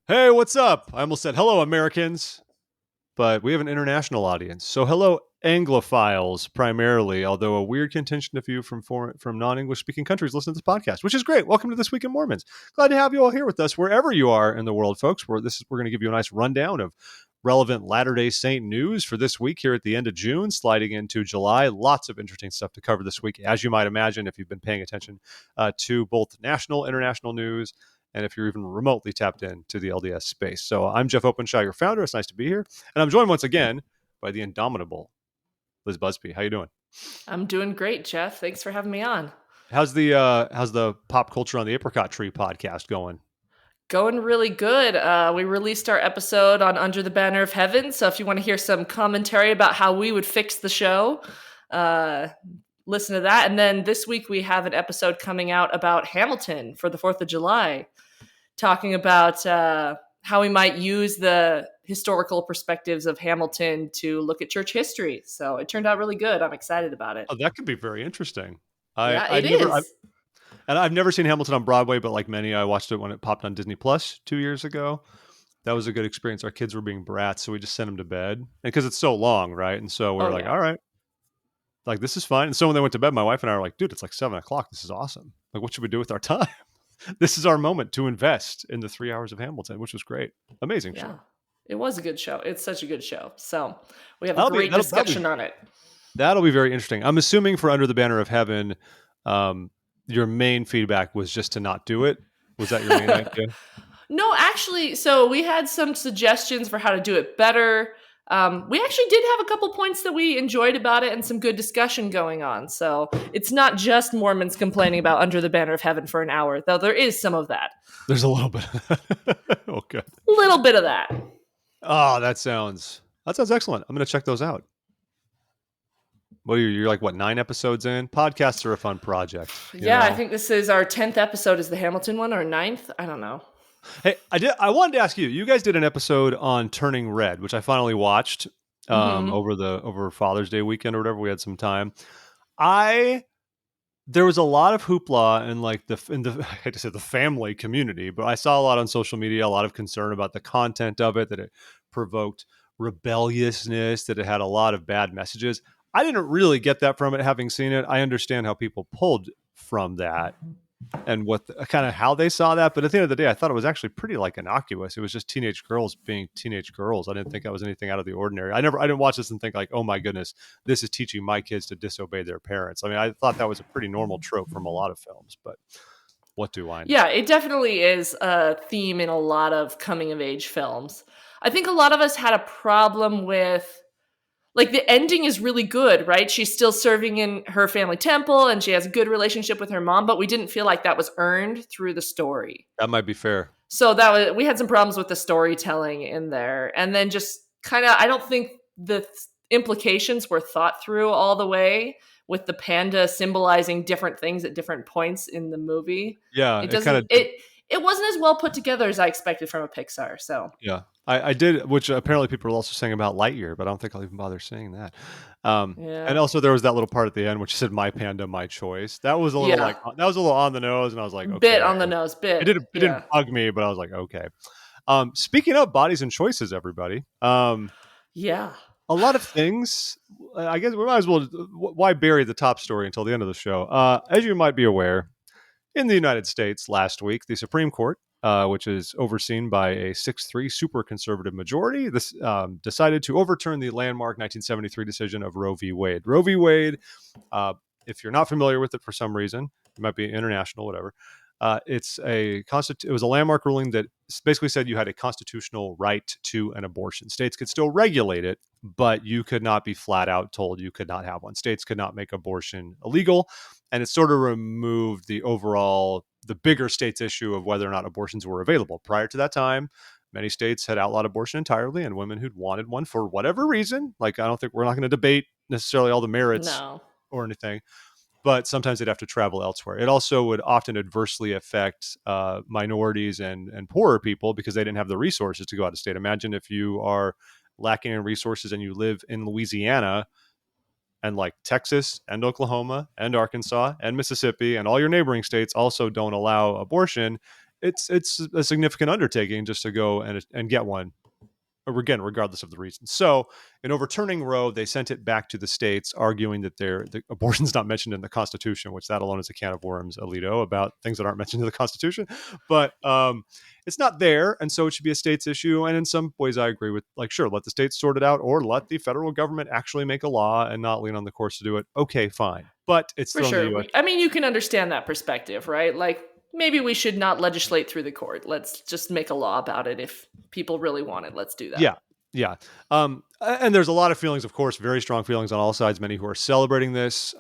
Hey, what's up? I almost said hello, Americans, but we have an international audience. So hello, Anglophiles primarily, although a weird contingent of you from non-English speaking countries listen to this podcast, which is great. Welcome to This Week in Mormons. Glad to have you all here with us wherever you are in the world, folks. We're going to give you a nice rundown of relevant Latter-day Saint news for this week here at the end of June, sliding into July. Lots of interesting stuff to cover this week, as you might imagine, if you've been paying attention to both national, international news, and if you're even remotely tapped into the LDS space. So I'm Jeff Openshaw, your founder. It's nice to be here. And I'm joined once again by the indomitable Liz Busby. How you doing? I'm doing great, Jeff. Thanks for having me on. How's the pop culture on the apricot tree podcast going? Going really good. We released our episode on Under the Banner of Heaven. So if you want to hear some commentary about how we would fix the show, uh, listen to that. And then this week we have an episode coming out about Hamilton for the 4th of July, talking about how we might use the historical perspectives of Hamilton to look at church history. So it turned out really good. I'm excited about it. Oh, that could be very interesting. Yeah, I've it never is. I've never seen Hamilton on Broadway, but like many, I watched it when it popped on Disney Plus 2 years ago. That was a good experience. Our kids were being brats, so we just sent them to bed, and because it's so long, right? And so we Oh, were like, yeah. all right, like this is fine. And so when they went to bed, my wife and I were like, dude, it's like 7 o'clock. This is awesome. Like, what should we do with our time? This is our moment to invest in the 3 hours of Hamilton, which was great. Amazing Yeah. show. It was a good show. It's such a good show. So we have a That'll be great that'll that'll be discussion on it. that'll be very interesting. I'm assuming for Under the Banner of Heaven, um, your main feedback was just to not do it. Was that your main idea? No, actually, so we had some suggestions for how to do it better. We actually did have a couple points that we enjoyed about it and some good discussion going on. So it's not just Mormons complaining about Under the Banner of Heaven for an hour, though there is some of that. There's a little bit. Okay. A little bit of that. Oh, that sounds excellent. I'm gonna check those out. What are you? You're like what 9 episodes in? Podcasts are a fun project, you Yeah, I know. think this is our 10th episode. Is the Hamilton one or ninth? I don't know. Hey, I wanted to ask you. You guys did an episode on Turning Red, which I finally watched Hmm. over Father's Day weekend or whatever. We had some time. I There was a lot of hoopla in like I hate to say the family community, but I saw a lot on social media, a lot of concern about the content of it, that it provoked rebelliousness, that it had a lot of bad messages. I didn't really get that from it, having seen it. I understand how people pulled from that and what kind of how they saw that, but at the end of the day, I thought it was actually pretty like innocuous. It was just teenage girls being teenage girls. I didn't think that was anything out of the ordinary. I didn't watch this and think like, oh my goodness, this is teaching my kids to disobey their parents. I mean, I thought that was a pretty normal trope from a lot of films, but what do I know? Yeah, it definitely is a theme in a lot of coming of age films. I think a lot of us had a problem with, like, the ending is really good, right? She's still serving in her family temple and she has a good relationship with her mom, but we didn't feel like that was earned through the story. That might be fair. So that was, we had some problems with the storytelling in there. And then just kind of, I don't think the implications were thought through all the way, with the panda symbolizing different things at different points in the movie. Yeah, It it kind doesn't of did. it wasn't as well put together as I expected from a Pixar. So Yeah, I did, which apparently people are also saying about Lightyear, but I don't think I'll even bother saying that. And yeah, also there was that little part at the end which said "My panda, my choice." That was a little yeah, like that was a little on the nose, and I was like, bit okay, on the nose, it bit, didn't yeah, bug me, but I was like, okay. Speaking of bodies and choices, everybody, yeah. a lot of things. I guess we might as well. Why bury the top story until the end of the show? As you might be aware, in the United States last week, the Supreme Court, which is overseen by a 6-3 super conservative majority, this decided to overturn the landmark 1973 decision of Roe v. Wade. Roe v. Wade, uh, if you're not familiar with it for some reason, it might be international, whatever. It was a landmark ruling that basically said you had a constitutional right to an abortion. States could still regulate it, but you could not be flat out told you could not have one. States could not make abortion illegal, and it sort of removed the bigger states issue of whether or not abortions were available. Prior to that time, many states had outlawed abortion entirely, and women who'd wanted one for whatever reason, like I don't think we're not going to debate necessarily all the merits No, or anything, but sometimes they'd have to travel elsewhere. It also would often adversely affect minorities and poorer people because they didn't have the resources to go out of state. Imagine if you are lacking in resources and you live in Louisiana, and like Texas and Oklahoma and Arkansas and Mississippi and all your neighboring states also don't allow abortion. it's a significant undertaking just to go and get one, again, regardless of the reason. So, in overturning Roe, they sent it back to the states, arguing that the abortion's not mentioned in the Constitution, which that alone is a can of worms, Alito, about things that aren't mentioned in the Constitution. But it's not there, and so it should be a states issue. And in some ways, I agree with, like, sure, let the states sort it out, or let the federal government actually make a law and not lean on the courts to do it. Okay, fine. But it's For thrown the sure. U.S. I mean, you can understand that perspective, right? Like, maybe we should not legislate through the court. Let's just make a law about it. If people really want it, let's do that. Yeah. Yeah. And there's a lot of feelings, of course, very strong feelings on all sides, many who are celebrating this,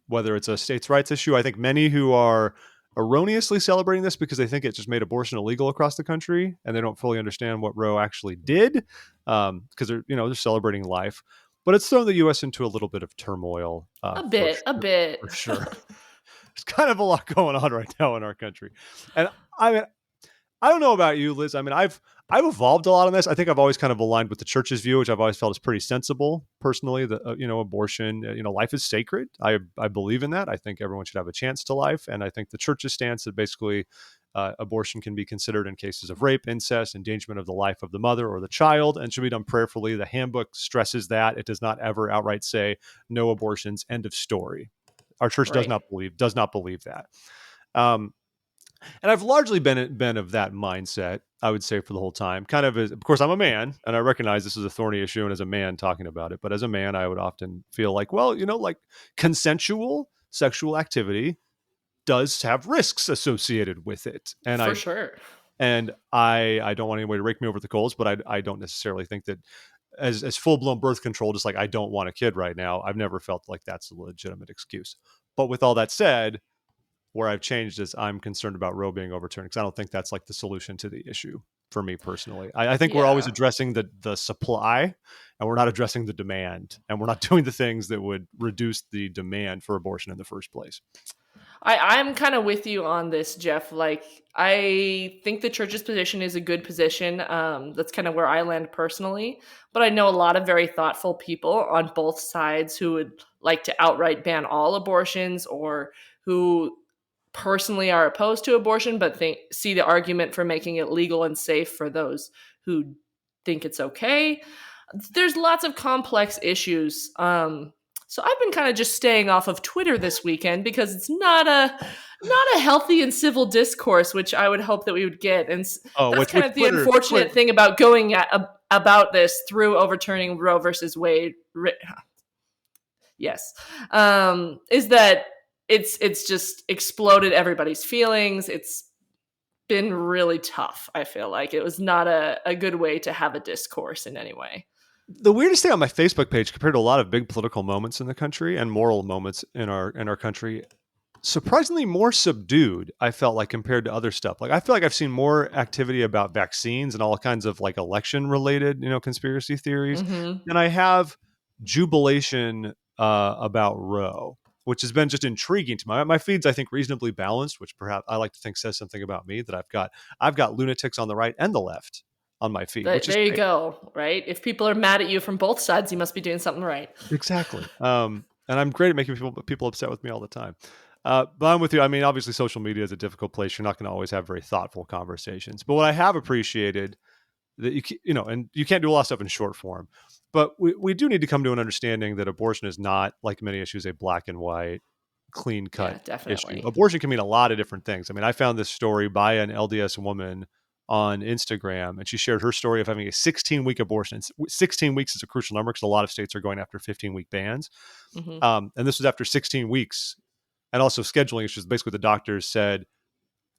whether it's a states' rights issue. I think many who are erroneously celebrating this because they think it just made abortion illegal across the country and they don't fully understand what Roe actually did, because they're celebrating life. But it's thrown the U.S. into a little bit of turmoil. A bit, a bit. For sure. There's kind of a lot going on right now in our country. And I mean, I don't know about you, Liz. I mean, I've evolved a lot on this. I think I've always kind of aligned with the church's view, which I've always felt is pretty sensible. Personally, that abortion, life is sacred. I believe in that. I think everyone should have a chance to life, and I think the church's stance that basically abortion can be considered in cases of rape, incest, endangerment of the life of the mother or the child, and should be done prayerfully. The handbook stresses that it does not ever outright say no abortions. End of story. Our church does Right. not believe that. And I've largely been of that mindset, I would say, for the whole time. Kind of course, I'm a man, and I recognize this is a thorny issue, and as a man talking about it, but as a man, I would often feel like, well, like consensual sexual activity does have risks associated with it, and For sure. I don't want anybody to rake me over the coals, but I don't necessarily think that as full blown birth control, just like I don't want a kid right now. I've never felt like that's a legitimate excuse. But with all that said, where I've changed is I'm concerned about Roe being overturned, because I don't think that's like the solution to the issue for me personally. I think we're always Yeah. addressing the supply, and we're not addressing the demand, and we're not doing the things that would reduce the demand for abortion in the first place. I'm kind of with you on this, Jeff. Like, I think the church's position is a good position. That's kind of where I land personally. But I know a lot of very thoughtful people on both sides who would like to outright ban all abortions, or who personally are opposed to abortion but see the argument for making it legal and safe for those who think it's okay. There's lots of complex issues. So I've been kind of just staying off of Twitter this weekend because it's not a healthy and civil discourse, which I would hope that we would get. And Oh, that's kind which of the unfortunate thing about going about this through overturning Roe versus Wade. Yes, is that it's just exploded everybody's feelings. It's been really tough. I feel like it was not a good way to have a discourse in any way. The weirdest thing on my Facebook page, compared to a lot of big political moments in the country and moral moments in our country, surprisingly more subdued, I felt like, compared to other stuff. Like, I feel like I've seen more activity about vaccines and all kinds of like election related, conspiracy theories Mm-hmm. than I have jubilation about Roe, which has been just intriguing to my feed's, I think, reasonably balanced, which perhaps I like to think says something about me, that I've got lunatics on the right and the left on my feed, which is There you great. go. Right? If people are mad at you from both sides, you must be doing something right. Exactly. And I'm great at making people upset with me all the time. But I'm with you. I mean, obviously, social media is a difficult place. You're not going to always have very thoughtful conversations. But what I have appreciated, that and you can't do a lot of stuff in short form, but we do need to come to an understanding that abortion is not, like many issues, a black and white, clean Yeah, cut issue. definitely. Abortion can mean a lot of different things. I mean, I found this story by an LDS woman on Instagram, and she shared her story of having a 16-week abortion. 16 weeks is a crucial number because a lot of states are going after 15-week bans. Mm-hmm. And this was after 16 weeks, and also scheduling issues. Basically, the doctors said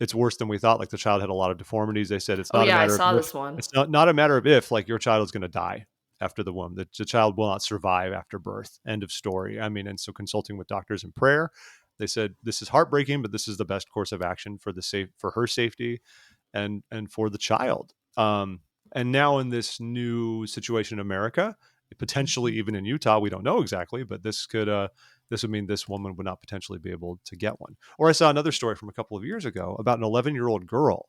it's worse than we thought. Like, the child had a lot of deformities. They said it's Oh not a yeah, I matter of saw if. this one. It's not a matter of if, like, your child is going to die after the womb. The child will not survive after birth. End of story. I mean, and so consulting with doctors in prayer, they said this is heartbreaking, but this is the best course of action for her safety and for the child. And now in this new situation in America, potentially even in Utah, we don't know exactly, but this would mean this woman would not potentially be able to get one. Or I saw another story from a couple of years ago about an 11-year-old girl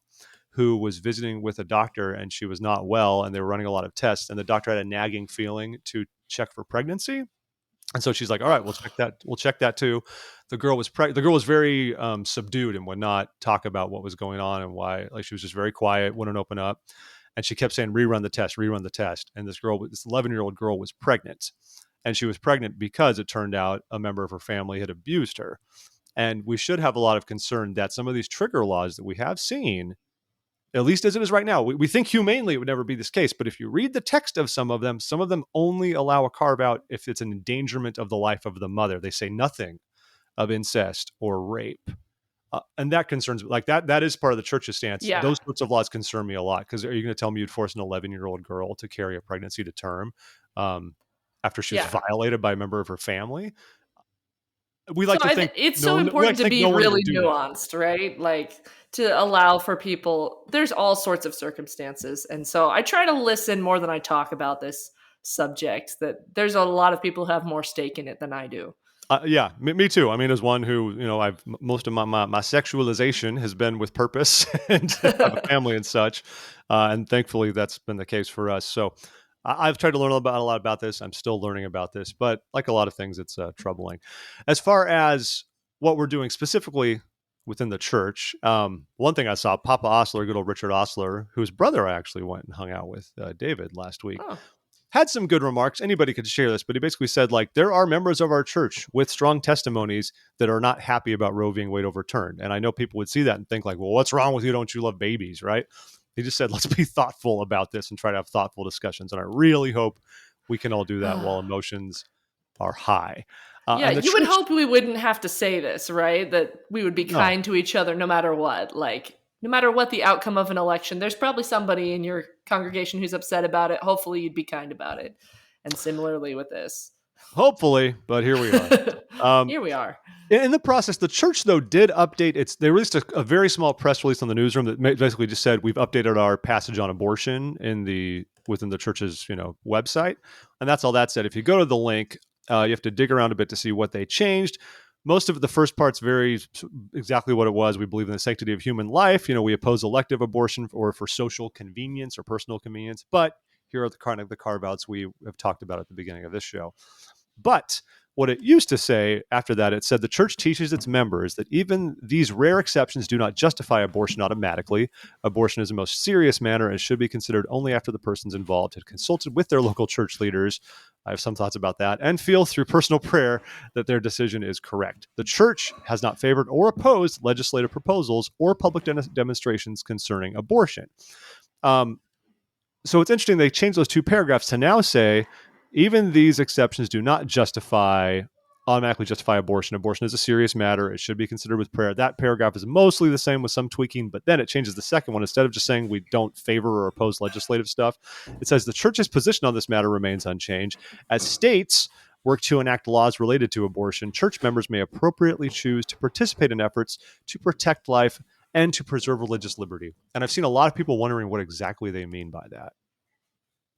who was visiting with a doctor, and she was not well, and they were running a lot of tests, and the doctor had a nagging feeling to check for pregnancy. And so she's like, all right, we'll check that. We'll check that too. The girl was very subdued and would not talk about what was going on and why. Like she was just very quiet, wouldn't open up. And she kept saying, rerun the test, rerun the test. And this 11-year-old girl was pregnant. And she was pregnant because it turned out a member of her family had abused her. And we should have a lot of concern that some of these trigger laws that we have seen, at least as it is right now, we think humanely it would never be this case. But if you read the text of some of them only allow a carve out if it's an endangerment of the life of the mother. They say nothing of incest or rape. And that concerns me. Like that is part of the church's stance. Yeah. Those sorts of laws concern me a lot because are you going to tell me you'd force an 11-year-old girl to carry a pregnancy to term after she was Yeah. violated by a member of her family? We So like to think it's so we like important to to think be no one would really do that. nuanced, right? Like to allow for people, there's all sorts of circumstances. And so I try to listen more than I talk about this subject, that there's a lot of people who have more stake in it than I do. Yeah, me too. I mean, as one who, I've most of my sexualization has been with purpose and have a family and such, and thankfully that's been the case for us. So I've tried to learn a lot about this. I'm still learning about this, but like a lot of things, it's troubling. As far as what we're doing specifically within the church, one thing I saw, Papa Osler, good old Richard Osler, whose brother I actually went and hung out with, David, last week, Oh, had some good remarks. Anybody could share this, but he basically said, like, there are members of our church with strong testimonies that are not happy about Roe v. Wade overturned. And I know people would see that and think, like, well, what's wrong with you? Don't you love babies? Right. He just said, let's be thoughtful about this and try to have thoughtful discussions. And I really hope we can all do that while emotions are high. yeah. And the You would church, hope we wouldn't have to say this, right? That we would be no, kind to each other no matter what. Like, no matter what the outcome of an election, there's probably somebody in your congregation who's upset about it. Hopefully, you'd be kind about it. And similarly with this. hopefully, but here we are. Um, Here we are. In the process, the church, though, did update its. They released a very small press release on the newsroom that basically just said we've updated our passage on abortion within the church's website, and that's all that said. If you go to the link, you have to dig around a bit to see what they changed. Most of the first part's very exactly what it was. We believe in the sanctity of human life. We oppose elective abortion or for social convenience or personal convenience. But here are the kind of the carve outs we have talked about at the beginning of this show. But what it used to say after that, it said the church teaches its members that even these rare exceptions do not justify abortion automatically. Abortion is a most serious matter and should be considered only after the persons involved had consulted with their local church leaders. I have some thoughts about that and feel through personal prayer that their decision is correct. The church has not favored or opposed legislative proposals or public demonstrations concerning abortion. So it's interesting they changed those two paragraphs to now say even these exceptions do not automatically justify abortion. Abortion is a serious matter. It should be considered with prayer. That paragraph is mostly the same with some tweaking, but then it changes the second one. Instead of just saying we don't favor or oppose legislative stuff, it says the church's position on this matter remains unchanged. As states work to enact laws related to abortion, church members may appropriately choose to participate in efforts to protect life and to preserve religious liberty. And I've seen a lot of people wondering what exactly they mean by that.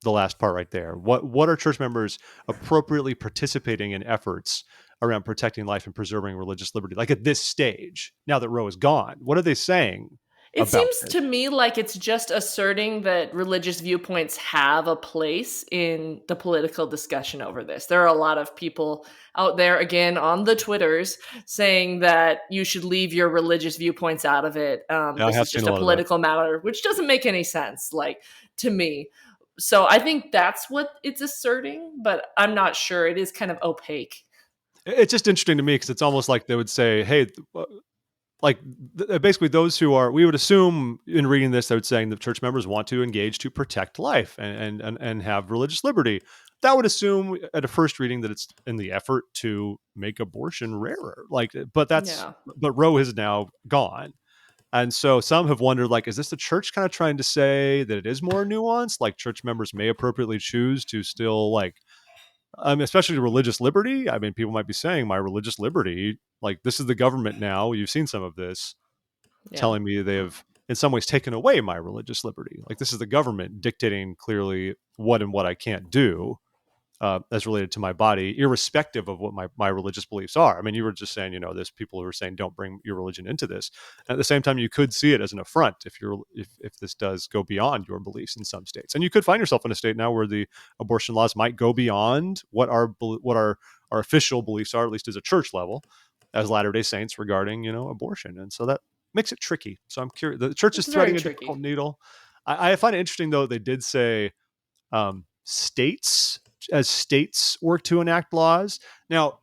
The last part right there. What are church members appropriately participating in efforts around protecting life and preserving religious liberty? Like at this stage, now that Roe is gone, what are they saying It about seems this? to me like it's just asserting that religious viewpoints have a place in the political discussion over this. There are a lot of people out there, again, on the Twitters saying that you should leave your religious viewpoints out of it. Yeah, I This have is seen just a a lot of that. political matter, which doesn't make any sense, like, to me. So I think that's what it's asserting, but I'm not sure. It is kind of opaque. It's just interesting to me because it's almost like they would say, "Hey, like basically those who are we would assume in reading this they would saying the church members want to engage to protect life and have religious liberty." That would assume at a first reading that it's in the effort to make abortion rarer. Like, Yeah. but Roe is now gone. And so some have wondered, like, is this the church kind of trying to say that it is more nuanced? Like church members may appropriately choose to still like especially religious liberty. I mean, people might be saying my religious liberty, like this is the government now. You've seen some of this Yeah. telling me they have in some ways taken away my religious liberty. Like this is the government dictating clearly what and what I can't do. as related to my body, irrespective of what my religious beliefs are. I mean, you were just saying, there's people who are saying don't bring your religion into this. And at the same time, you could see it as an affront if this does go beyond your beliefs in some states, and you could find yourself in a state now where the abortion laws might go beyond what our official beliefs are, at least as a church level, as Latter-day Saints regarding abortion, and so that makes it tricky. So I'm curious. The church is It's very threading a tricky. difficult needle. I find it interesting though they did say states work to enact laws. Now,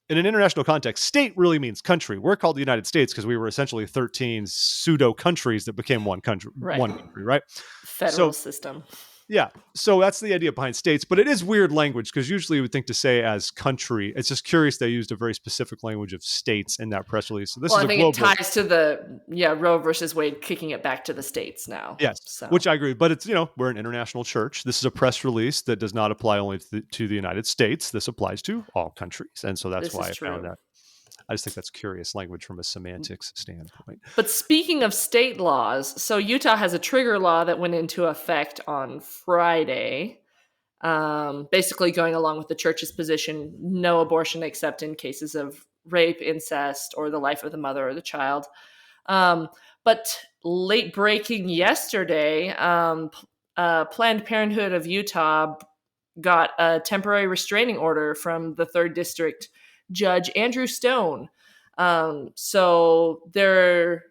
in an international context, state really means country. We're called the United States because we were essentially 13 pseudo countries that became one country, Right. right? Federal So system. yeah, so that's the idea behind states, but it is weird language because usually you would think to say as country. It's just curious they used a very specific language of states in that press release. So this Well, is I a think it global. ties to the Roe versus Wade kicking it back to the states now. Yes, So which I agree. But it's, we're an international church. This is a press release that does not apply only to the United States. This applies to all countries. And so that's this why is I found true. that. I just think that's curious language from a semantics standpoint. But speaking of state laws, so Utah has a trigger law that went into effect on Friday, basically going along with the church's position, no abortion except in cases of rape, incest, or the life of the mother or the child. But late breaking yesterday, Planned Parenthood of Utah got a temporary restraining order from the 3rd District Judge Andrew Stone. So they're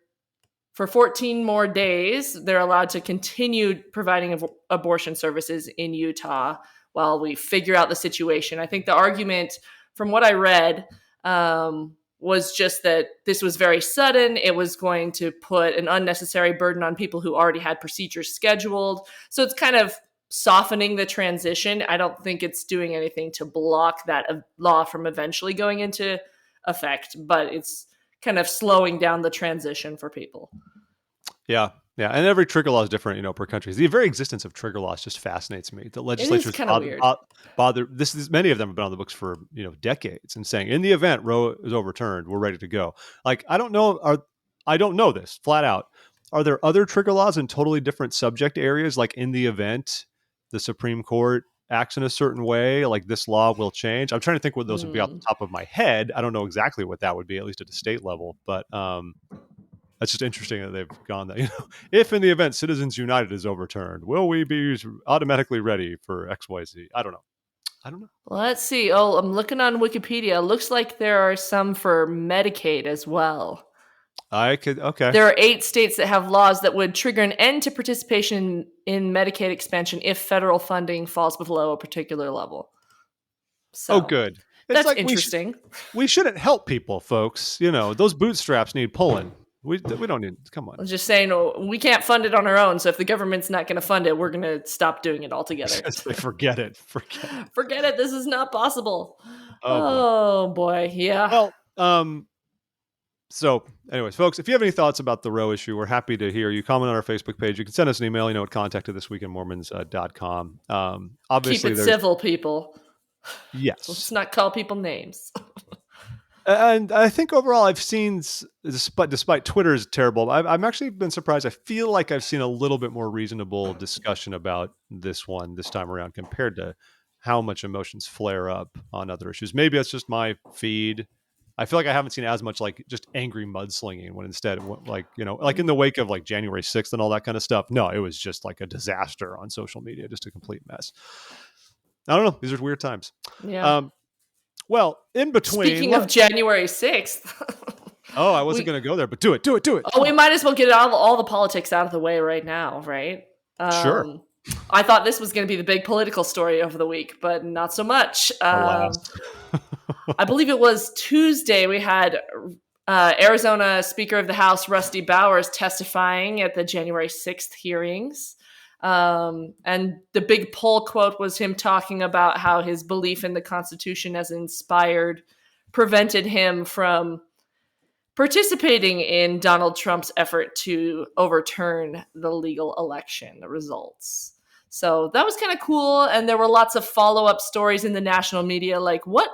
for 14 more days, they're allowed to continue providing abortion services in Utah while we figure out the situation. I think the argument, from what I read, was just that this was very sudden. It was going to put an unnecessary burden on people who already had procedures scheduled. So it's kind of softening the transition. I don't think it's doing anything to block that law from eventually going into effect, but it's kind of slowing down the transition for people. Yeah. Yeah. And every trigger law is different, per country. The very existence of trigger laws just fascinates me. The It is legislatures kind of weird. bother many of them have been on the books for, decades and saying in the event Roe is overturned, we're ready to go. Like, I don't know this flat out. Are there other trigger laws in totally different subject areas? Like in the event the Supreme Court acts in a certain way, like this law will change. I'm trying to think what those would be off the top of my head. I don't know exactly what that would be, at least at the state level, but, that's just interesting that they've gone that, if in the event Citizens United is overturned, will we be automatically ready for XYZ? I don't know. Let's see. Oh, I'm looking on Wikipedia. Looks like there are some for Medicaid as well. Okay. There are 8 states that have laws that would trigger an end to participation in Medicaid expansion if federal funding falls below a particular level. So, Good. It's that's like interesting. we shouldn't help people, folks. Those bootstraps need pulling. We don't need. Come on. I'm just saying, we can't fund it on our own. So if the government's not going to fund it, we're going to stop doing it altogether. Forget it. Forget it. This is not possible. Oh boy. Yeah. Well, so anyways, folks, if you have any thoughts about the Roe issue, we're happy to hear you. Comment on our Facebook page. You can send us an email, at contact@thisweekinmormons.com. Obviously, keep it civil, people. Yes. Let's not call people names. And I think overall, I've seen, despite Twitter's terrible, I've actually been surprised. I feel like I've seen a little bit more reasonable discussion about this time around compared to how much emotions flare up on other issues. Maybe that's just my feed. I feel like I haven't seen as much like just angry mudslinging when instead, like in the wake of like January 6th and all that kind of stuff. No, it was just like a disaster on social media, just a complete mess. I don't know. These are weird times. Yeah. Well, in between. Speaking of January 6th. I wasn't going to go there, but do it. Oh, we might as well get all the politics out of the way right now, right? Sure. I thought this was going to be the big political story over the week, but not so much. I believe it was Tuesday we had Arizona Speaker of the House Rusty Bowers testifying at the January 6th hearings. And the big poll quote was him talking about how his belief in the Constitution as inspired prevented him from participating in Donald Trump's effort to overturn the legal election results. So that was kind of cool. And there were lots of follow-up stories in the national media, like what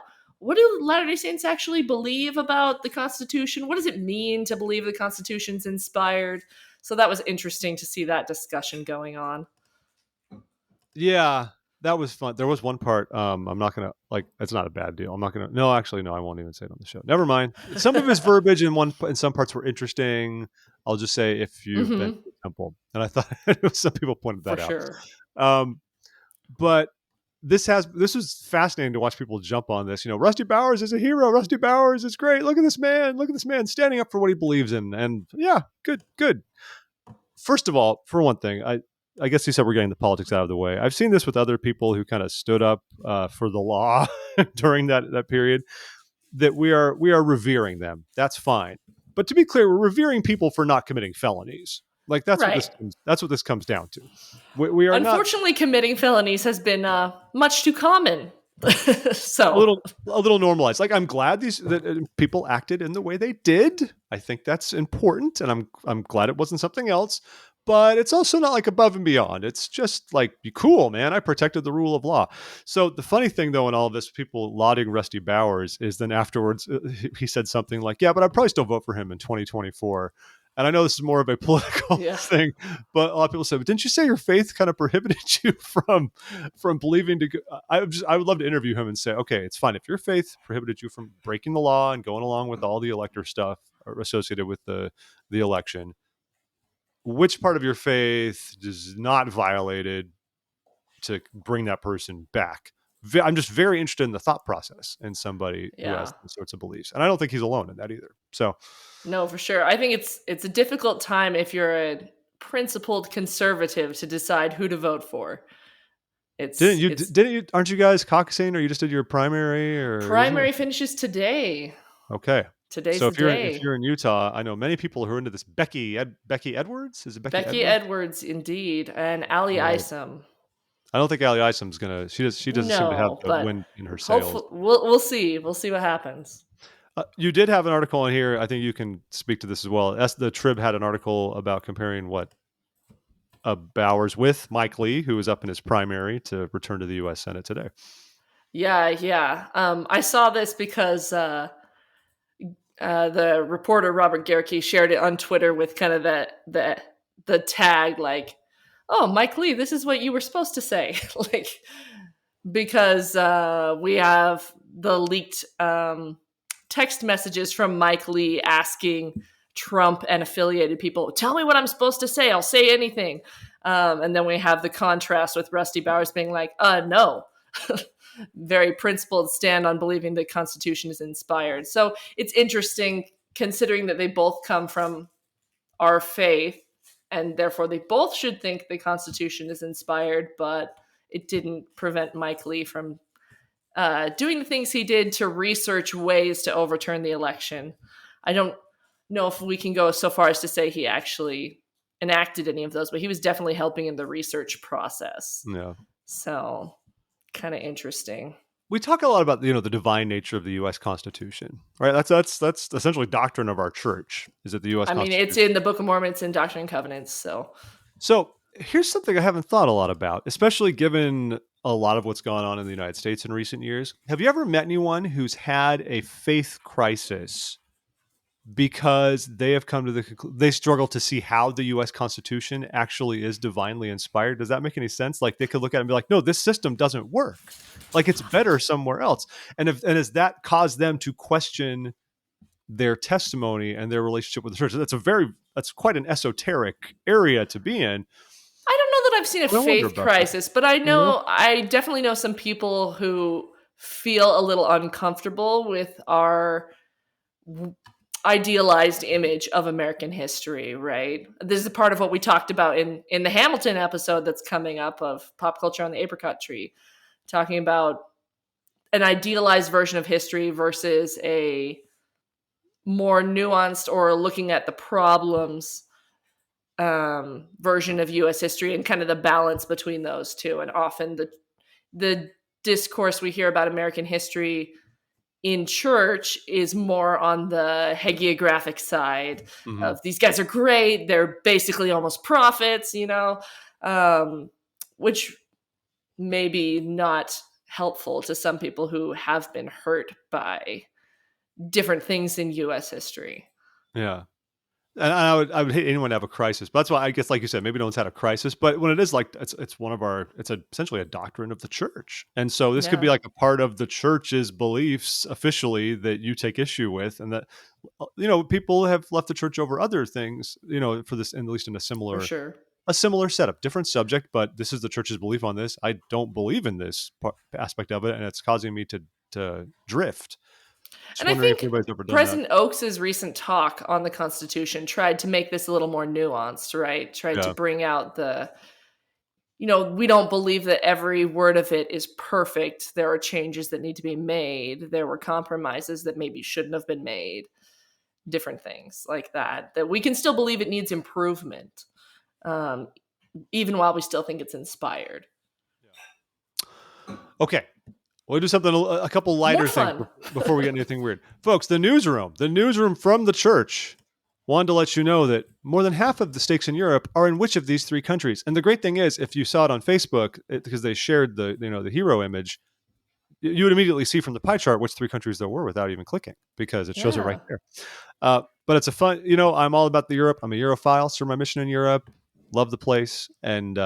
do Latter-day Saints actually believe about the Constitution? What does it mean to believe the Constitution's inspired? So that was interesting to see that discussion going on. Yeah. that was fun. There was one part. I'm not gonna like. It's not a bad deal. I'm not gonna. No, actually, no. I won't even say it on the show. Never mind. Some of his verbiage in some parts were interesting. I'll just say if you've been to Hmm. the temple, and I thought some people pointed For that out. sure. Um, but this was fascinating to watch people jump on this. Rusty Bowers is a hero. Rusty Bowers is great. Look at this man. Look at this man standing up for what he believes in. And yeah, good, good. First of all, for one thing, I guess you said we're getting the politics out of the way. I've seen this with other people who kind of stood up for the law during that period. That we are revering them. That's fine. But to be clear, we're revering people for not committing felonies. Like Right. that's what this comes down to. We are not Unfortunately, committing felonies has been much too common. a So, little normalized. Like I'm glad these that people acted in the way they did. I think that's important, and I'm glad it wasn't something else. But it's also not like above and beyond. It's just like, cool, man. I protected the rule of law. So the funny thing, though, in all of this, people lauding Rusty Bowers is then afterwards he said something like, "Yeah, but I'd probably still vote for him in 2024." And I know this is more of a political yeah. thing, but a lot of people say, "But didn't you say your faith kind of prohibited you from believing to go?" I would love to interview him and say, okay, it's fine if your faith prohibited you from breaking the law and going along with all the elector stuff associated with the election. Which part of your faith is not violated to bring that person back? I'm just very interested in the thought process in somebody who has Yeah. those sorts of beliefs, and I don't think he's alone in that either. So, No, for sure. I think it's a difficult time if you're a principled conservative to decide who to vote for. It's didn't you? Aren't you guys caucusing, or you just did your primary, or isn't it? primary finishes today. Okay. Today's So the if day. you're in Utah, I know many people who are into this. Becky Edwards, is it Becky Becky Edwards? Edwards, indeed, and Ali Right. Isom. I don't think Ali Isom's gonna. She doesn't seem to have No, the but wind in her sails. hopefully we'll see. We'll see what happens. You did have an article in here. I think you can speak to this as well. The Trib had an article about comparing what Bowers with Mike Lee, who was up in his primary to return to the U.S. Senate today. Yeah, yeah. I saw this because the reporter Robert Gerke shared it on Twitter with kind of the tag like, "Oh, Mike Lee, this is what you were supposed to say," like because we have the leaked text messages from Mike Lee asking Trump and affiliated people, "Tell me what I'm supposed to say. I'll say anything." And then we have the contrast with Rusty Bowers being like, no." Very principled stand on believing the Constitution is inspired. So it's interesting considering that they both come from our faith and therefore they both should think the Constitution is inspired, but it didn't prevent Mike Lee from doing the things he did to research ways to overturn the election. I don't know if we can go so far as to say he actually enacted any of those, but he was definitely helping in the research process. Yeah. So kind of interesting. We talk a lot about the divine nature of the U.S. Constitution, right? That's essentially doctrine of our church. Is that the U.S. I mean, it's Constitution? in the Book of Mormon, it's in Doctrine and Covenants. So here's something I haven't thought a lot about, especially given a lot of what's gone on in the United States in recent years. Have you ever met anyone who's had a faith crisis because they have come to they struggle to see how the U.S. Constitution actually is divinely inspired? Does that make any sense? Like they could look at it and be like, no, this system doesn't work. Like it's better somewhere else. And has that caused them to question their testimony and their relationship with the church? That's quite an esoteric area to be in. I don't know that I've seen a I wonder faith about that. crisis, but I definitely know some people who feel a little uncomfortable with our idealized image of American history, right? This is a part of what we talked about in the Hamilton episode that's coming up of Pop Culture on the Apricot Tree, talking about an idealized version of history versus a more nuanced or looking at the problems version of U.S. history and kind of the balance between those two. And often the discourse we hear about American history in church is more on the hagiographic side Mm-hmm. of these guys are great. They're basically almost prophets, which may be not helpful to some people who have been hurt by different things in U.S. history. Yeah. And I would hate anyone to have a crisis. But that's why I guess, like you said, maybe no one's had a crisis. But when it is like it's one of our it's essentially a doctrine of the church, and so this could be Yeah, like a part of the church's beliefs officially that you take issue with, and that people have left the church over other things, for this, at least in for sure. a similar setup, different subject, but this is the church's belief on this. I don't believe in this aspect of it, and it's causing me to drift. Just And I wondering if think anybody's ever done that. President Oakes's recent talk on the Constitution tried to make this a little more nuanced, right? Tried to Yeah. bring out we don't believe that every word of it is perfect. There are changes that need to be made. There were compromises that maybe shouldn't have been made. Different things like that. That we can still believe it needs improvement, um, even while we still think it's inspired. Okay. We'll do something, a couple More lighter things fun. before we get anything weird. Folks, the newsroom from the church wanted to let you know that more than half of the stakes in Europe are in which of these three countries. And the great thing is, if you saw it on Facebook, because they shared the hero image, you would immediately see from the pie chart which three countries there were without even clicking, because it shows it right Yeah. there. But it's a fun, I'm all about the Europe. I'm a Europhile, serve my mission in Europe, love the place, and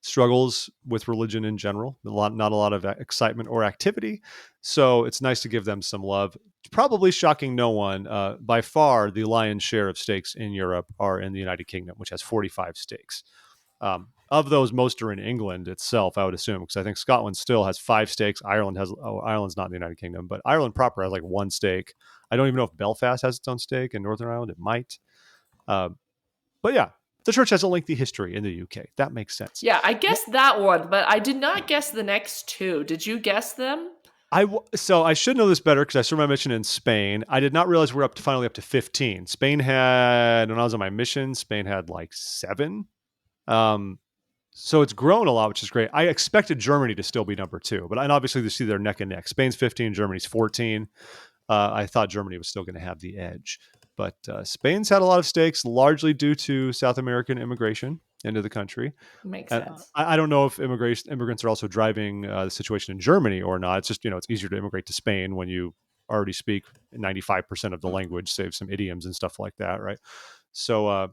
struggles with religion in general. Not a lot of excitement or activity. So it's nice to give them some love. Probably shocking no one. By far, the lion's share of stakes in Europe are in the United Kingdom, which has 45 stakes. Of those, most are in England itself, I would assume, because I think Scotland still has 5 stakes. Ireland's not in the United Kingdom, but Ireland proper has like 1 stake. I don't even know if Belfast has its own stake in Northern Ireland. It might. Uh, but yeah, the church has a lengthy history in the UK. That makes sense. Yeah, I guessed that one, but I did not guess the next two. Did you guess them? So I should know this better because I saw my mission in Spain. I did not realize we're finally up to 15. Spain had, when I was on my mission, Spain had like 7. Um, So it's grown a lot, which is great. I expected Germany to still be number 2, and obviously you see they're neck and neck. Spain's 15, Germany's 14. I thought Germany was still going to have the edge, but Spain's had a lot of stakes, largely due to South American immigration into the country. Makes And sense. I don't know if immigrants are also driving the situation in Germany or not. It's just it's easier to immigrate to Spain when you already speak 95% of the language, save some idioms and stuff like that, right? So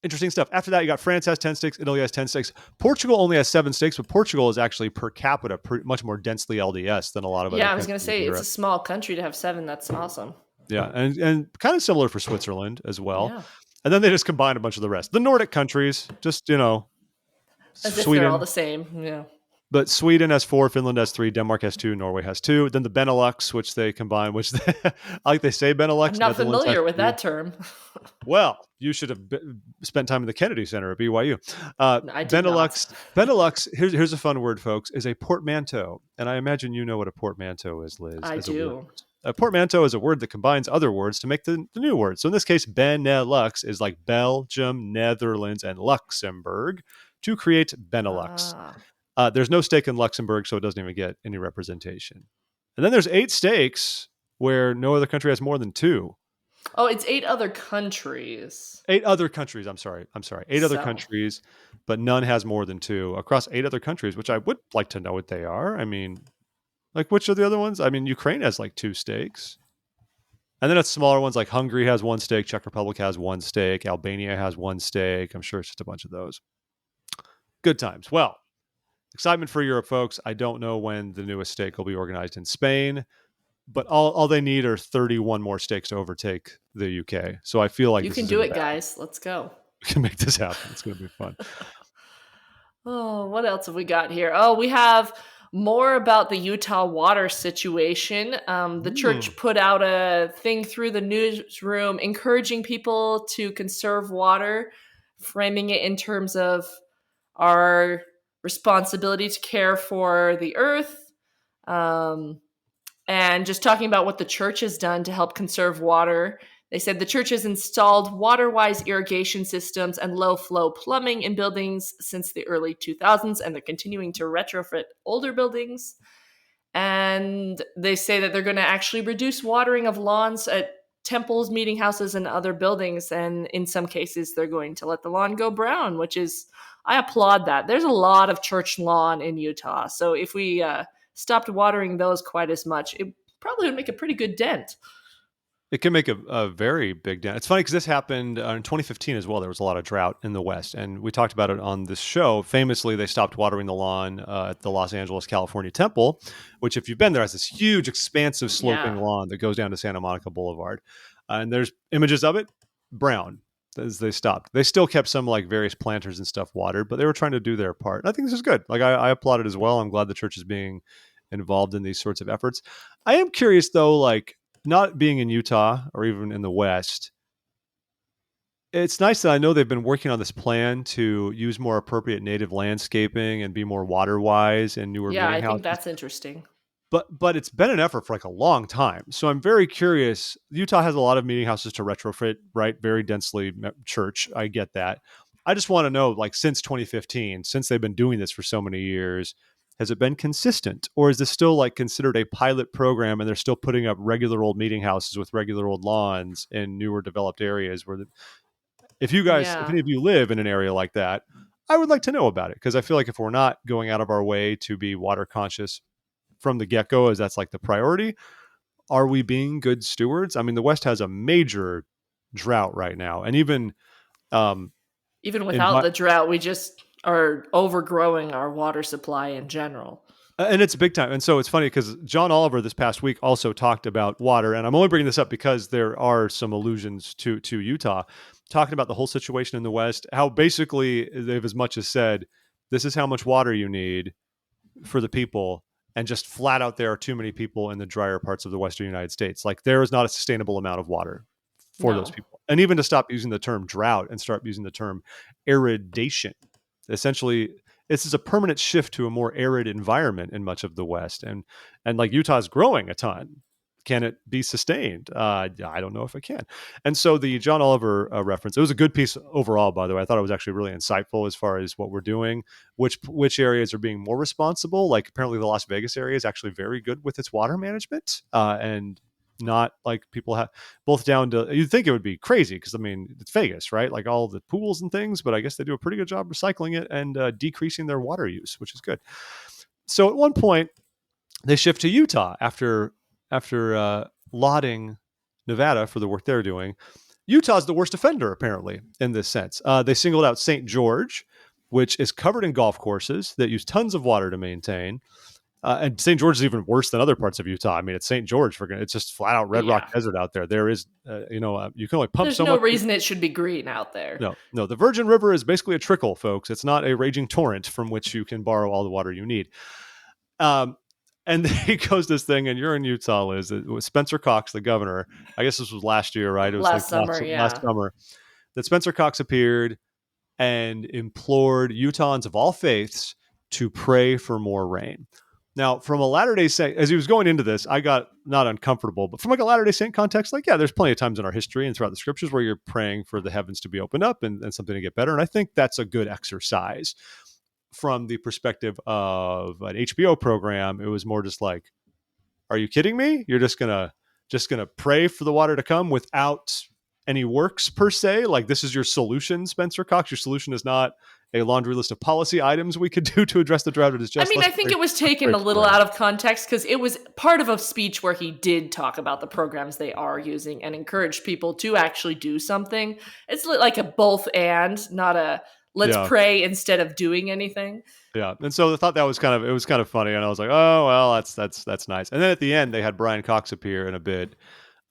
interesting stuff. After that, you got France has 10 stakes, Italy has 10 stakes. Portugal only has 7 stakes, but Portugal is actually per capita much more densely LDS than a lot of other Yeah, I was countries going to in say it's a Europe. small country to have 7. That's awesome. Yeah, and kind of similar for Switzerland as well. Yeah. And then they just combined a bunch of the rest. The Nordic countries, just, As if they're all the Sweden. same. Yeah. But Sweden has 4, Finland has 3, Denmark has 2, Norway has 2. Then the Benelux, which they combine, I like they say I'm Benelux, not Netherlands has familiar with 2. that term. Well, you should have spent time in the Kennedy Center at BYU. I did not. Benelux. Here's a fun word, folks. Is a portmanteau, and I imagine you know what a portmanteau is, Liz, I as a word. do. A portmanteau is a word that combines other words to make the new word. So in this case, Benelux is like Belgium, Netherlands, and Luxembourg to create Benelux. Ah. There's no stake in Luxembourg, so it doesn't even get any representation. And then there's 8 stakes where no other country has more than 2. Oh, it's 8 other countries. 8 other countries. I'm sorry. 8 other So, countries, but none has more than 2 across 8 other countries, which I would like to know what they are. I mean, like, which are the other ones? I mean, Ukraine has like 2 stakes. And then it's smaller ones like Hungary has 1 stake, Czech Republic has 1 stake, Albania has 1 stake. I'm sure it's just a bunch of those. Good times. Well, excitement for Europe, folks. I don't know when the newest stake will be organized in Spain, but all they need are 31 more stakes to overtake the UK. So I feel like you this can is do in it, the bag. guys. Let's go. We can make this happen. It's going to be fun. Oh, what else have we got here? Oh, we have more about the Utah water situation. The Mm. church put out a thing through the newsroom encouraging people to conserve water, framing it in terms of our responsibility to care for the earth, and just talking about what the church has done to help conserve water. They said the church has installed water-wise irrigation systems and low-flow plumbing in buildings since the early 2000s, and they're continuing to retrofit older buildings. And they say that they're going to actually reduce watering of lawns at temples, meeting houses, and other buildings. And in some cases, they're going to let the lawn go brown, which is, I applaud that. There's a lot of church lawn in Utah. So if we stopped watering those quite as much, it probably would make a pretty good dent. It can make a very big dent. It's funny because this happened in 2015 as well. There was a lot of drought in the West, and we talked about it on this show. Famously, they stopped watering the lawn at the Los Angeles, California Temple, which, if you've been there, has this huge, expansive, sloping Yeah. lawn that goes down to Santa Monica Boulevard. And there's images of it, brown, as they stopped. They still kept some like various planters and stuff watered, but they were trying to do their part. And I think this is good. Like I applaud it as well. I'm glad the church is being involved in these sorts of efforts. I am curious though, like not being in Utah or even in the West, it's nice that I know they've been working on this plan to use more appropriate native landscaping and be more water wise and newer Yeah, meeting I think houses. that's interesting. But it's been an effort for like a long time. So I'm very curious. Utah has a lot of meeting houses to retrofit, right? Very densely church. I get that. I just want to know, like, since 2015, since they've been doing this for so many years, has it been consistent, or is this still like considered a pilot program, and they're still putting up regular old meeting houses with regular old lawns in newer developed areas? Where, if you guys, if Yeah. any of you live in an area like that, I would like to know about it because I feel like if we're not going out of our way to be water conscious from the get go, as that's like the priority, are we being good stewards? I mean, the West has a major drought right now, and even um, Even in without the drought, we just are overgrowing our water supply in general. and it's big time. And so it's funny because John Oliver this past week also talked about water, and I'm only bringing this up because there are some allusions to Utah, talking about the whole situation in the West. How basically they've as much as said, "This is how much water you need for the people," and just flat out there are too many people in the drier parts of the Western United States. Like there is not a sustainable amount of water for those No. people, and even to stop using the term drought and start using the term aridation. Essentially, this is a permanent shift to a more arid environment in much of the West, and like Utah's growing a ton. Can it be sustained? I don't know if it can. And so the John Oliver reference, it was a good piece overall, by the way. I thought it was actually really insightful as far as what we're doing, which areas are being more responsible. Like apparently the Las Vegas area is actually very good with its water management, and not like people have both down to, you'd think it would be crazy because I mean it's Vegas, right? Like all the pools and things, but I guess they do a pretty good job recycling it and decreasing their water use, which is good. So at one point they shift to Utah after lauding Nevada for the work they're doing. Utah's the worst offender apparently in this sense. They singled out St. George, which is covered in golf courses that use tons of water to maintain. And St. George is even worse than other parts of Utah. I mean, it's St. George. It's just flat out red rock Yeah. desert out there. There is, you can only pump There's so no much. reason it should be green out there. No, no. The Virgin River is basically a trickle, folks. It's not a raging torrent from which you can borrow all the water you need. Um, and he goes this thing, and you're in Utah, Liz. It was Spencer Cox, the governor. I guess this was last year, right? It was like Last summer, last yeah. summer that Spencer Cox appeared and implored Utahns of all faiths to pray for more rain. Now, from a Latter-day Saint, as he was going into this, I got not uncomfortable, but from like a Latter-day Saint context, like, yeah, there's plenty of times in our history and throughout the scriptures where you're praying for the heavens to be opened up and something to get better. And I think that's a good exercise. From the perspective of an HBO program, it was more just like, are you kidding me? You're just gonna pray for the water to come without any works per se? Like this is your solution, Spencer Cox? Your solution is not a laundry list of policy items we could do to address the drought. It is I just mean, I think it was let's taken pray a for little rain. out of context because it was part of a speech where he did talk about the programs they are using and encourage people to actually do something. It's like a both and, not a let's Yeah, pray instead of doing anything. yeah. And so I thought that was kind of funny, and I was like, oh well, that's nice. And then at the end, they had Brian Cox appear in a bit,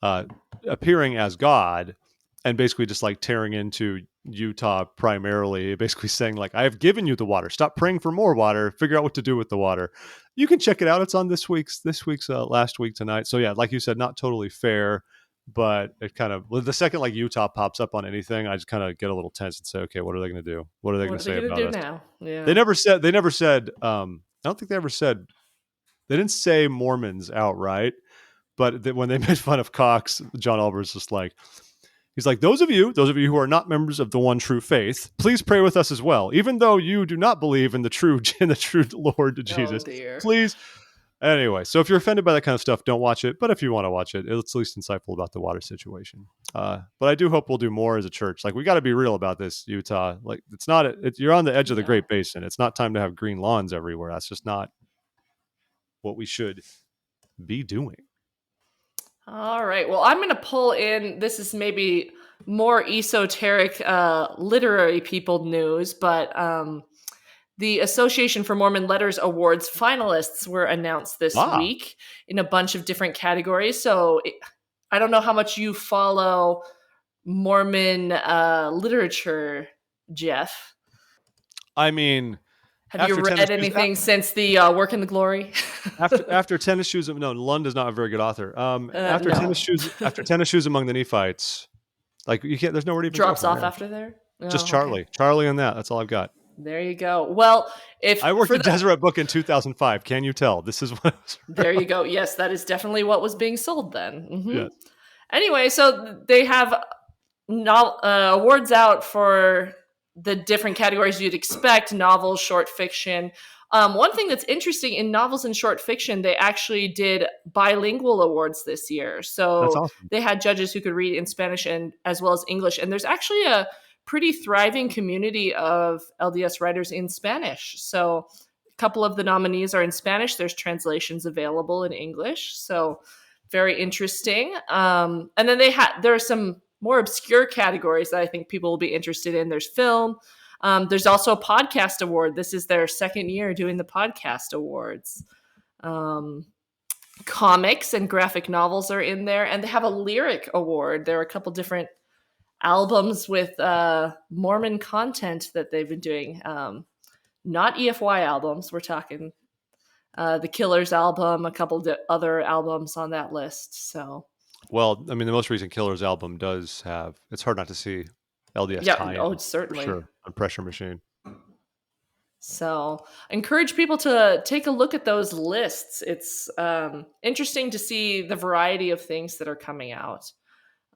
uh, appearing as God and basically just like tearing into Utah primarily, basically saying like, I have given you the water. Stop praying for more water. Figure out what to do with the water. You can check it out. It's on this week's last week tonight. So yeah, like you said, not totally fair, but it kind of, the second like Utah pops up on anything, I just kind of get a little tense and say, okay, what are they going to do? What are they going What to are they say going to about do us? now? They Yeah. never said, I don't think they ever said, they didn't say Mormons outright, but when they made fun of Cox, John Oliver's just like, he's like, those of you who are not members of the one true faith, please pray with us as well. Even though you do not believe in the true Lord Oh, Jesus, dear. please. Anyway, so if you're offended by that kind of stuff, don't watch it. But if you want to watch it, it's at least insightful about the water situation. But I do hope we'll do more as a church. Like we got to be real about this, Utah. Like it's not. You're on the edge of the Yeah. Great Basin. It's not time to have green lawns everywhere. That's just not what we should be doing. All right. Well, I'm going to pull in. This is maybe more esoteric literary people news, but the Association for Mormon Letters Awards finalists were announced this Ah, week in a bunch of different categories. I don't know how much you follow Mormon literature, Jeff. I mean, Have you after tennis read shoes, anything since the Work in the Glory? after tennis shoes. No, Lund is not a very good author. No. After tennis shoes among the Nephites, like you can't. There's nowhere to even go Drops from off there. after there? Just Oh, okay. Charlie, and that. That's all I've got. There you go. Well, if I worked for at the Deseret Book in 2005. Can you tell? This is what. there you go. Yes, that is definitely what was being sold then. Yes. Anyway, so they have awards out for the different categories you'd expect: novels, short fiction. One thing that's interesting in novels and short fiction, they actually did bilingual awards this year. That's So awesome. they had judges who could read in Spanish and as well as English. And there's actually a pretty thriving community of LDS writers in Spanish. So a couple of the nominees are in Spanish. There's translations available in English. So very interesting. And then there are some more obscure categories that I think people will be interested in. There's film. There's also a podcast award. This is their second year doing the podcast awards. Um, Comics and graphic novels are in there, and they have a lyric award. There are a couple different albums with Mormon content that they've been doing. Not EFY albums. We're talking the Killers album, a couple other albums on that list. So Well, I mean, the most recent Killers album does have. It's hard not to see LDS yeah, oh, tie-in for certainly. sure on Pressure Machine. So I encourage people to take a look at those lists. It's interesting to see the variety of things that are coming out.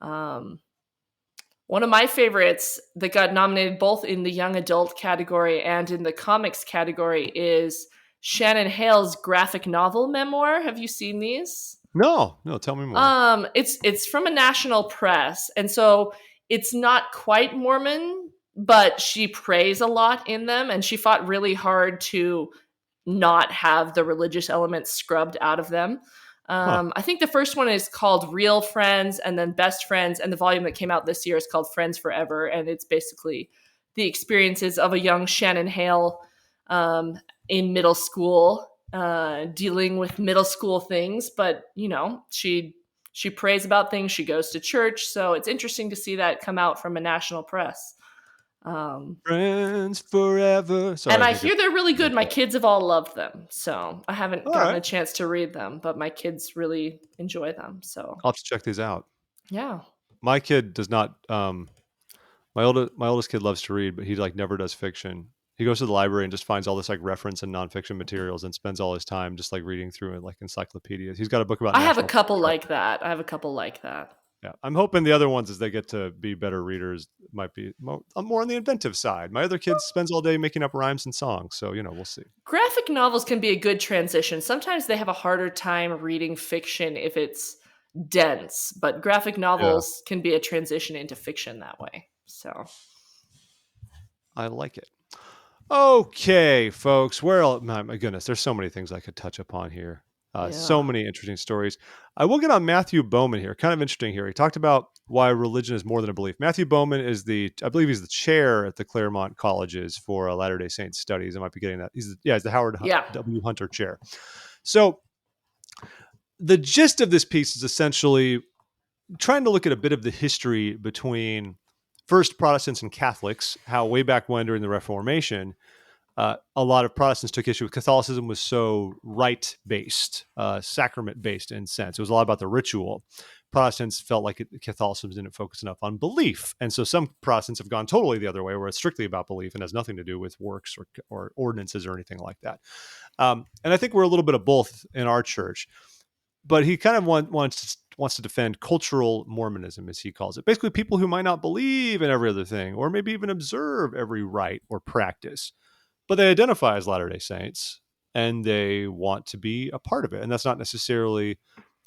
Um, One of my favorites that got nominated both in the young adult category and in the comics category is Shannon Hale's graphic novel memoir. Have you seen these? No, no. Tell me more. It's from a national press, and so it's not quite Mormon, but she prays a lot in them, and she fought really hard to not have the religious elements scrubbed out of them. Huh. I think the first one is called Real Friends, and then Best Friends, and the volume that came out this year is called Friends Forever, and it's basically the experiences of a young Shannon Hale in middle school, dealing with middle school things. But she prays about things. She goes to church, so it's interesting to see that come out from a national press. Um, Friends forever. Sorry, and I I think hear it's. they're really good. My kids have all loved them, so I haven't All gotten right. a chance to read them, but my kids really enjoy them. So I'll have to check these out. yeah, My kid does not. My oldest kid loves to read, but he like never does fiction. He goes to the library and just finds all this like reference and nonfiction materials and spends all his time just like reading through it like encyclopedias. He's got a book about I have a national couple parks. like that. I have a couple like that. Yeah, I'm hoping the other ones, as they get to be better readers, might be more on the inventive side. My other kid spends all day making up rhymes and songs, so we'll see. Graphic novels can be a good transition. Sometimes they have a harder time reading fiction if it's dense, but graphic Yeah, novels can be a transition into fiction that way. So, I like it. Okay, folks. Well, my goodness, there's so many things I could touch upon here. So yeah. many interesting stories. I will get on Matthew Bowman here. Kind of interesting here. He talked about why religion is more than a belief. Matthew Bowman is I believe he's the chair at the Claremont Colleges for Latter Day Saints studies. I might be getting that. He's the Howard Yeah. W. Hunter chair. So the gist of this piece is essentially trying to look at a bit of the history between first Protestants and Catholics, how way back when during the Reformation, a lot of Protestants took issue with Catholicism was so rite-based, sacrament-based in sense. It was a lot about the ritual. Protestants felt like Catholicism didn't focus enough on belief. And so some Protestants have gone totally the other way, where it's strictly about belief and has nothing to do with works or ordinances or anything like that. And I think we're a little bit of both in our church. But he kind of wants to defend cultural Mormonism, as he calls it. Basically, people who might not believe in every other thing, or maybe even observe every rite or practice, but they identify as Latter-day Saints and they want to be a part of it. And that's not necessarily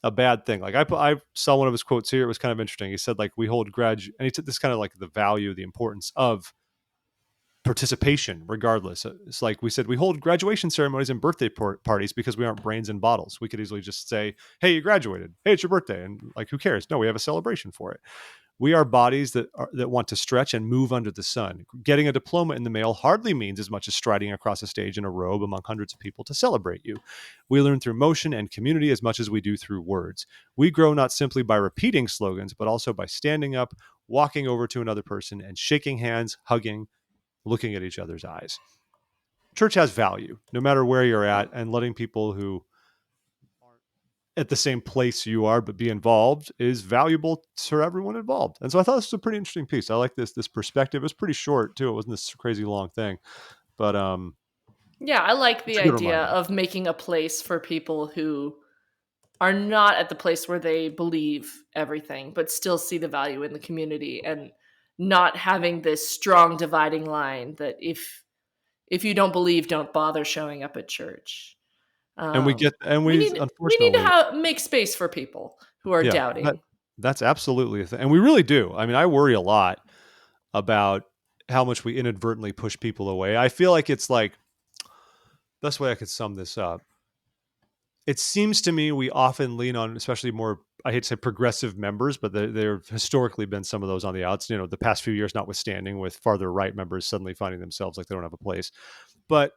a bad thing. Like I saw one of his quotes here. It was kind of interesting. He said, like, we hold grudge, and he took this kind of like the value, the importance of participation regardless. It's like we said, we hold graduation ceremonies and birthday parties because we aren't brains in bottles. We could easily just say, hey, you graduated, hey, it's your birthday, and like, who cares? No, we have a celebration for it. We are bodies that want to stretch and move under the sun. Getting a diploma in the mail hardly means as much as striding across a stage in a robe among hundreds of people to celebrate you. We learn through motion and community as much as we do through words. We grow not simply by repeating slogans, but also by standing up, walking over to another person and shaking hands, hugging, looking at each other's eyes. Church has value, no matter where you're at, and letting people who aren't at the same place you are but be involved is valuable to everyone involved. And so I thought this was a pretty interesting piece. I like this perspective. It was pretty short too. It wasn't this crazy long thing, but Yeah, I like it's the a good idea reminder. of making a place for people who are not at the place where they believe everything, but still see the value in the community, and not having this strong dividing line that if you don't believe, don't bother showing up at church. And we get, and we We need to unfortunately, make space for people who are yeah, doubting. that's absolutely a thing, and we really do. I mean, I worry a lot about how much we inadvertently push people away. I feel like it's like, best way I could sum this up, it seems to me we often lean on, especially more, I hate to say progressive members, but there have historically been some of those on the outs, the past few years notwithstanding, with farther right members suddenly finding themselves like they don't have a place. But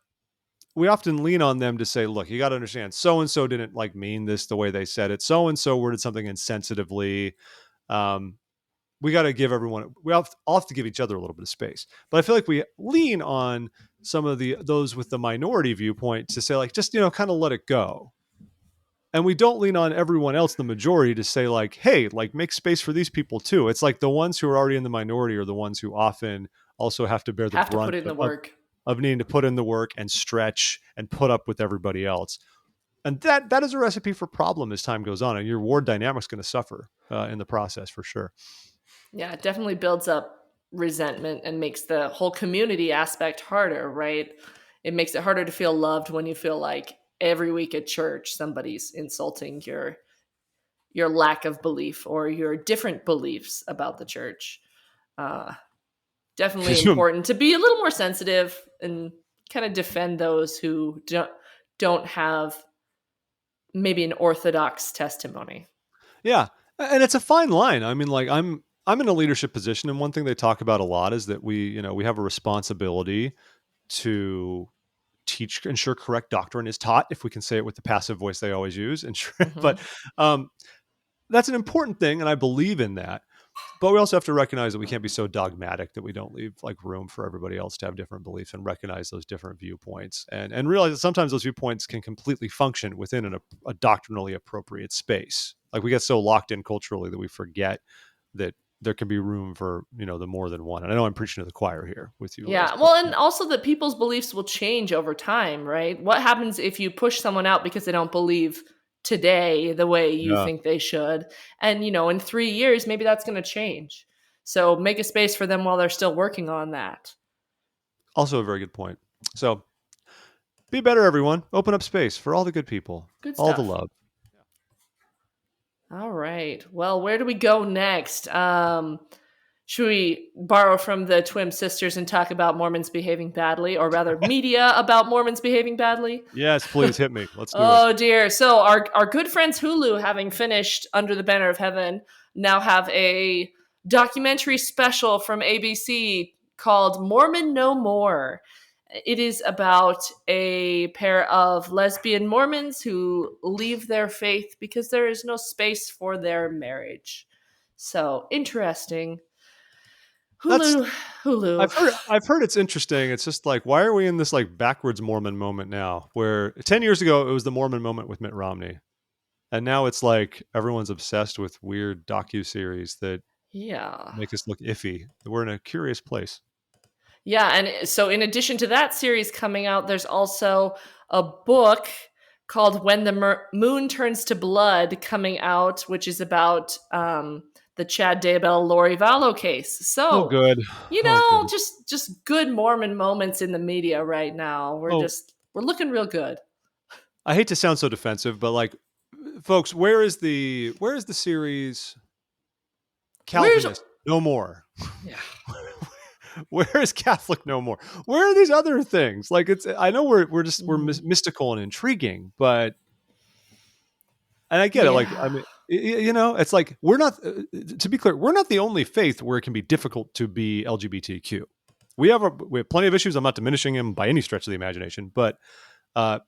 we often lean on them to say, look, you got to understand, so and so didn't like mean this the way they said it. So and so worded something insensitively. Um, we got to give everyone, all have to give each other a little bit of space. But I feel like we lean on some of those with the minority viewpoint to say, like, just, kind of let it go. And we don't lean on everyone else, the majority, to say, like, hey, like, make space for these people too. It's like the ones who are already in the minority are the ones who often also have to bear the Have to put brunt in the of, work. of needing to put in the work and stretch and put up with everybody else. And that is a recipe for problem as time goes on. And your ward dynamic's going to suffer in the process for sure. Yeah, it definitely builds up resentment and makes the whole community aspect harder, right? It makes it harder to feel loved when you feel like every week at church somebody's insulting your lack of belief or your different beliefs about the church. Uh, Definitely important to be a little more sensitive and kind of defend those who don't have maybe an orthodox testimony. Yeah. And it's a fine line. I mean, like, I'm in a leadership position, and one thing they talk about a lot is that we have a responsibility to ensure correct doctrine is taught, if we can say it with the passive voice they always use. But Mm-hmm. um, that's an important thing, and I believe in that. But we also have to recognize that we can't be so dogmatic that we don't leave like room for everybody else to have different beliefs and recognize those different viewpoints, and realize that sometimes those viewpoints can completely function within a doctrinally appropriate space. Like, we get so locked in culturally that we forget that there can be room for the more than one. And I know I'm preaching to the choir here with you, Liz, Yeah. but Well, and also that people's beliefs will change over time, right? What happens if you push someone out because they don't believe today the way you yeah, think they should? And, in 3 years, maybe that's going to change. So make a space for them while they're still working on that. also a very good point. So be better, everyone. Open up space for all the good people, Good all the stuff. love. All right. Well, where do we go next? Should we borrow from the Twin sisters and talk about Mormons behaving badly, or rather, media about Mormons behaving badly? Yes, please hit me. Let's do it. Oh dear. So our good friends Hulu, having finished Under the Banner of Heaven, now have a documentary special from ABC called Mormon No More. It is about a pair of lesbian Mormons who leave their faith because there is no space for their marriage. So interesting. That's Hulu, Hulu. I've heard it's interesting. It's just like, why are we in this like backwards Mormon moment now? Where 10 years ago it was the Mormon moment with Mitt Romney, and now it's like everyone's obsessed with weird docu-series that Yeah. make us look iffy. We're in a curious place. Yeah, and so in addition to that series coming out, there's also a book called When the Moon Turns to Blood coming out, which is about the Chad Daybell Lori Vallow case. Oh, So, good. Oh, good. just good Mormon moments in the media right now. Oh, We're looking real good. I hate to sound so defensive, but like, folks, where is the series Where's Calvinist? No more. yeah. Where is Catholic no more? Where are these other things? Like I know we're mystical and intriguing, but and I get it. Like I Yeah. mean, it's like we're not. To be clear, we're not the only faith where it can be difficult to be LGBTQ. We have plenty of issues. I'm not diminishing them by any stretch of the imagination, but uh,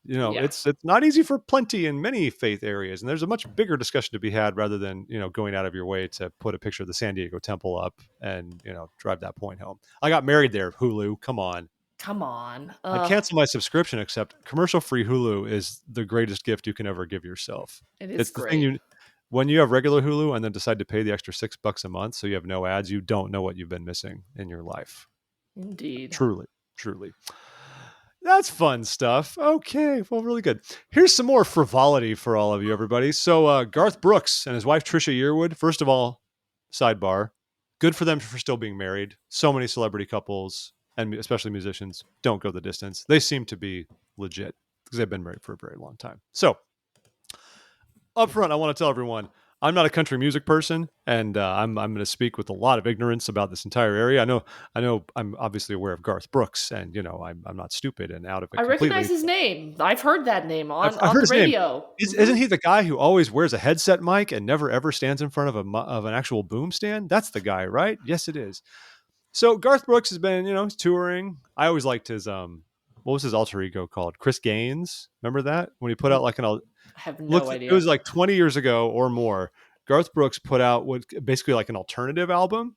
Yeah. it's not easy for plenty in many faith areas, and there's a much bigger discussion to be had rather than going out of your way to put a picture of the San Diego Temple up and drive that point home. I got married there. Hulu, come on. Come on. I'd cancel my subscription, except commercial-free Hulu is the greatest gift you can ever give yourself. It is It's the thing great. when you have regular Hulu and then decide to pay the extra $6 a month so you have no ads, you don't know what you've been missing in your life. Indeed. Truly, truly. That's fun stuff. Okay, well, really good. Here's some more frivolity for all of you, everybody. So Garth Brooks and his wife Trisha Yearwood. First of all, sidebar, good for them for still being married. So many celebrity couples, and especially musicians, don't go the distance. They seem to be legit because they've been married for a very long time. So up front, I want to tell everyone I'm not a country music person, and I'm going to speak with a lot of ignorance about this entire area. I know. I'm obviously aware of Garth Brooks, and I'm not stupid and out of it I recognize completely. his name. I've heard that name I've on heard the his name. radio. Isn't he the guy who always wears a headset mic and never ever stands in front of an actual boom stand? That's the guy, right? Yes, it is. So Garth Brooks has been, he's touring. I always liked his what was his alter ego called? Chris Gaines. Remember that when he put out like I have no looked it idea. was like 20 years ago or more. Garth Brooks put out what basically like an alternative album,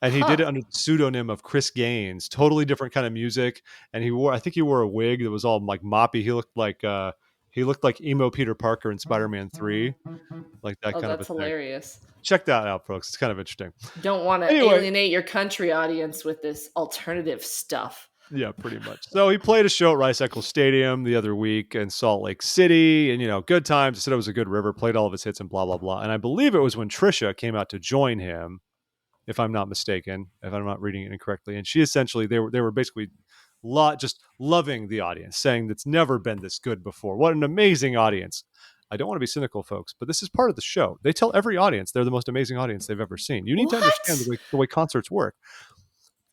and he did it Huh. under the pseudonym of Chris Gaines. Totally different kind of music, and I think he wore a wig that was all like moppy. He looked like emo Peter Parker in Spider-Man 3, like that Oh, kind of a that's thing. hilarious. Check that out, folks. It's kind of interesting. Don't want to Anyway, alienate your country audience with this alternative stuff. yeah, pretty much. So he played a show at Rice Eccles Stadium the other week in Salt Lake City, and good times. He said it was a good river, played all of his hits and blah blah blah. And I believe it was when Trisha came out to join him, if I'm not mistaken, if I'm not reading it incorrectly. And she essentially they were basically just loving the audience, saying it's never been this good before. What an amazing audience. I don't want to be cynical, folks, but this is part of the show. They tell every audience they're the most amazing audience they've ever seen. You need to understand What? the way concerts work.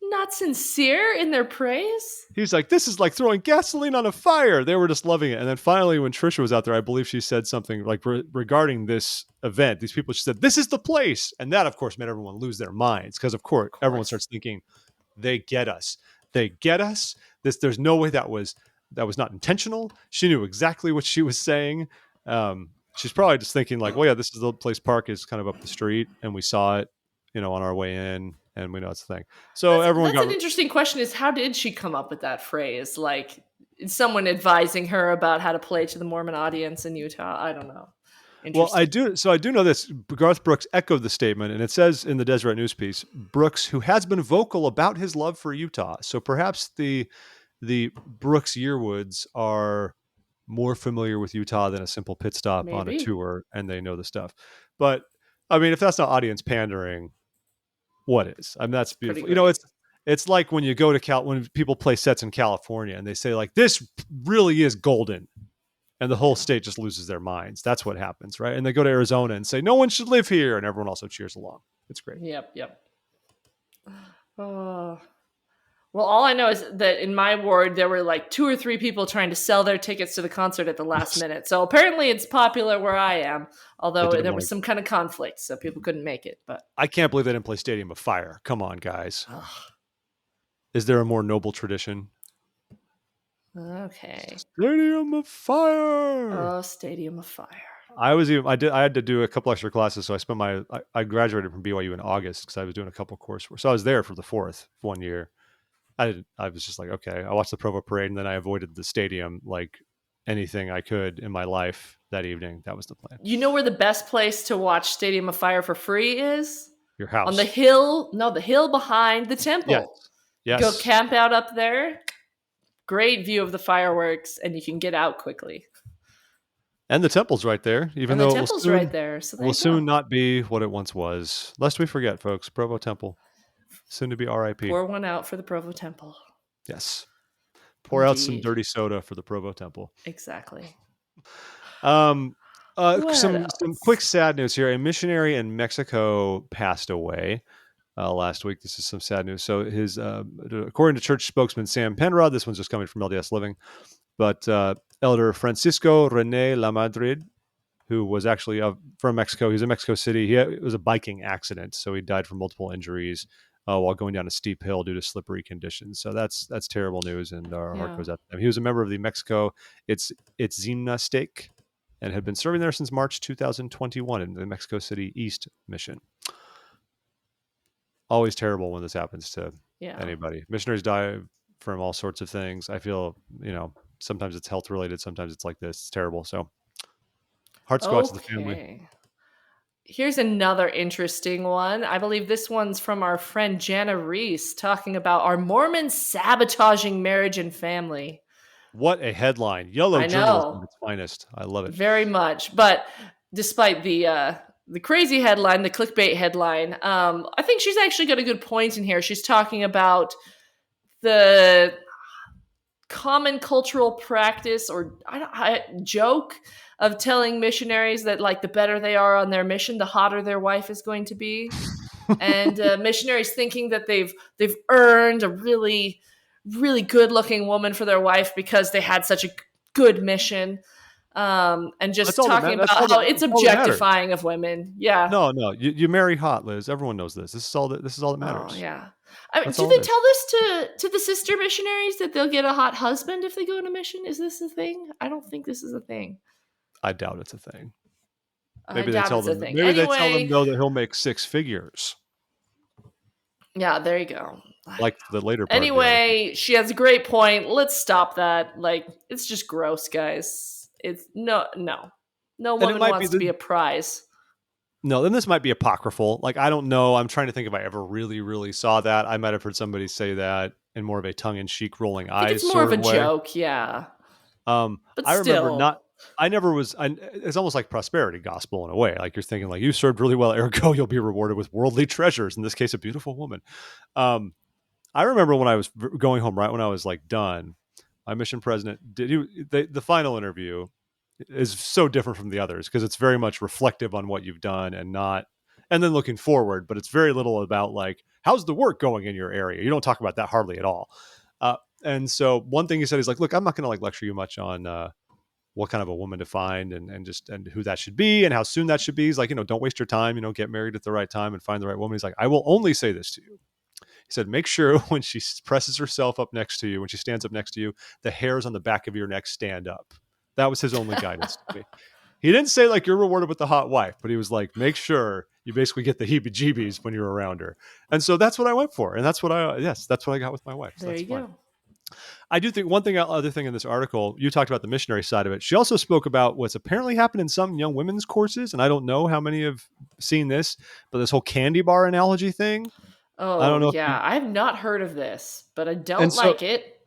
Not sincere in their praise? He's like, this is like throwing gasoline on a fire. They were just loving it. And then finally, when Trisha was out there, I believe she said something like regarding this event. These people, she said, this is the place. And that, of course, made everyone lose their minds because, of course, everyone starts thinking, they get us. They get us. There's no way that was not intentional. She knew exactly what she was saying. She's probably just thinking like, well, yeah, this is the place. Park is kind of up the street, and we saw it, on our way in, and we know it's the thing. So everyone That's got an interesting question is how did she come up with that phrase? Like someone advising her about how to play to the Mormon audience in Utah? I don't know. Well, I Interesting. do. So I do know this. Garth Brooks echoed the statement, and it says in the Deseret News piece, Brooks, who has been vocal about his love for Utah. So perhaps the Brooks Yearwoods are more familiar with Utah than a simple pit stop on a Maybe. tour, and they know the stuff. But I mean, if that's not audience pandering, what is? I mean, that's It's pretty beautiful. great. It's like when you go to when people play sets in California and they say like, this really is golden, and the whole state just loses their minds. That's what happens, right? And they go to Arizona and say no one should live here, and everyone also cheers along. It's great. Yep. Oh. Well, all I know is that in my ward, there were like 2 or 3 people trying to sell their tickets to the concert at the last minute. So apparently it's popular where I am, They although didn't there want was to. some kind of conflict, so people couldn't make it. But I can't believe they didn't play Stadium of Fire. Come on, guys. ugh, Is there a more noble tradition? okay. Stadium of Fire. Oh, Stadium of Fire. I had to do a couple extra classes, so I graduated from BYU in August because I was doing a couple coursework. So I was there for the 4th 1 year. I was just like, okay. I watched the Provo parade, and then I avoided the stadium like anything I could in my life that evening. That was the plan. You know where the best place to watch Stadium of Fire for free is? Your On the house. hill. No, the hill behind the Yes. temple. Yes. Go camp out up there. Great view of the fireworks, and you can get out quickly. And the temple's right there, even And the though temple's right there. So there will you go. soon not be what it once was. Lest we forget, folks, Provo Temple, soon to be RIP. Pour one out for the Provo Temple. Yes. Pour out some Indeed. dirty soda for the Provo Temple. Exactly. Some What quick else? sad news here. A missionary in Mexico passed away. last week. This is some sad news. So according to church spokesman Sam Penrod, this one's just coming from LDS Living, but Elder Francisco Rene Lamadrid, who was actually from Mexico. He was in Mexico City. It was a biking accident, so he died from multiple injuries while going down a steep hill due to slippery conditions. So that's terrible news, and our heart goes out to him. He was a member of the Mexico Itzimna stake and had been serving there since March 2021 in the Mexico City East Mission. Always terrible when this happens to anybody. Missionaries die from all sorts of things. I feel, sometimes it's health related, sometimes it's like this. It's terrible. So hearts go out to the family. Here's another interesting one. I believe this one's from our friend Jana Reese talking about are Mormons sabotaging marriage and family. What a headline. Yellow journalism at its finest. I love it. Very much. But despite the crazy headline, the clickbait headline, I think she's actually got a good point in here. She's talking about the common cultural practice or joke of telling missionaries that like the better they are on their mission, the hotter their wife is going to be. And missionaries thinking that they've earned a really, really good looking woman for their wife because they had such a good mission. And just talking about how it's objectifying of women. Yeah. No, you marry hot, Liz. Everyone knows this. This is all that matters. Oh, yeah. I mean, do they tell this to the sister missionaries that they'll get a hot husband if they go on a mission? Is this a thing? I don't think this is a thing. I doubt it's a thing. Maybe they tell them. Maybe they tell them though that he'll make 6 figures. Yeah, there you go. Like the later part. Anyway, she has a great point. Let's stop that. Like, it's just gross, guys. It's no woman wants to be a prize. No, then this might be apocryphal. Like, I don't know. I'm trying to think if I ever really, really saw that. I might have heard somebody say that in more of a tongue-in-cheek, rolling eyes. It's more of a joke, yeah. But I remember not. I never was. It's almost like prosperity gospel in a way. Like you're thinking, like you served really well, ergo you'll be rewarded with worldly treasures. In this case, a beautiful woman. I remember when I was going home, right when I was like done, my mission president the final interview is so different from the others because it's very much reflective on what you've done and then looking forward. But it's very little about like how's the work going in your area. You don't talk about that hardly at all. And so one thing he said is like, look, I'm not going to like lecture you much on what kind of a woman to find and who that should be and how soon that should be. He's like, don't waste your time, get married at the right time and find the right woman. He's like, I will only say this to you. He said, make sure when she presses herself up next to you, when she stands up next to you, the hairs on the back of your neck stand up. That was his only guidance to me. He didn't say like you're rewarded with the hot wife, but he was like, make sure you basically get the heebie-jeebies when you're around her. And so that's what I went for. And that's what I got with my wife. So there you go. I do think other thing in this article, you talked about the missionary side of it. She also spoke about what's apparently happened in some young women's courses. And I don't know how many have seen this, but this whole candy bar analogy thing. Oh, I don't know. Yeah. I have not heard of this, but I don't like it.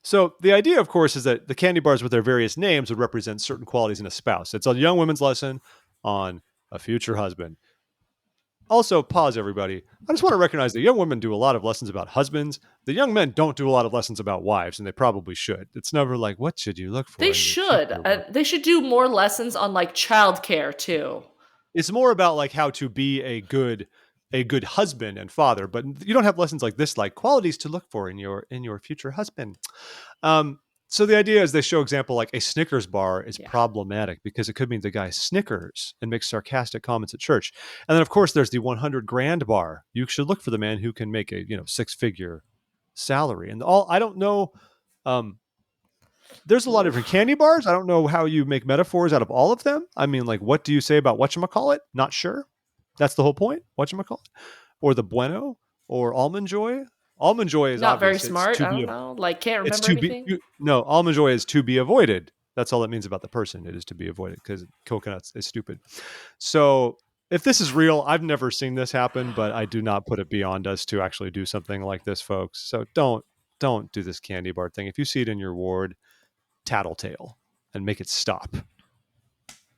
So the idea, of course, is that the candy bars with their various names would represent certain qualities in a spouse. It's a young women's lesson on a future husband. Also, pause, everybody. I just want to recognize that young women do a lot of lessons about husbands. The young men don't do a lot of lessons about wives, and they probably should. It's never like, what should you look for? They should. They should do more lessons on like childcare too. It's more about like how to be a good husband and father, but you don't have lessons like this, like qualities to look for in your future husband. So the idea is they show example like a Snickers bar is problematic because it could mean the guy snickers and makes sarcastic comments at church. And then of course there's the 100 grand bar. You should look for the man who can make a 6-figure salary. And I don't know. There's a lot of different candy bars. I don't know how you make metaphors out of all of them. I mean, like, what do you say about whatchamacallit? Not sure. That's the whole point. Whatchamacallit? Or the Bueno or Almond Joy. Almond Joy is not very smart. I don't know. Like, can't remember anything. No, Almond Joy is to be avoided. That's all that means about the person. It is to be avoided because coconuts is stupid. So if this is real, I've never seen this happen, but I do not put it beyond us to actually do something like this, folks. So don't do this candy bar thing. If you see it in your ward, tattletale and make it stop.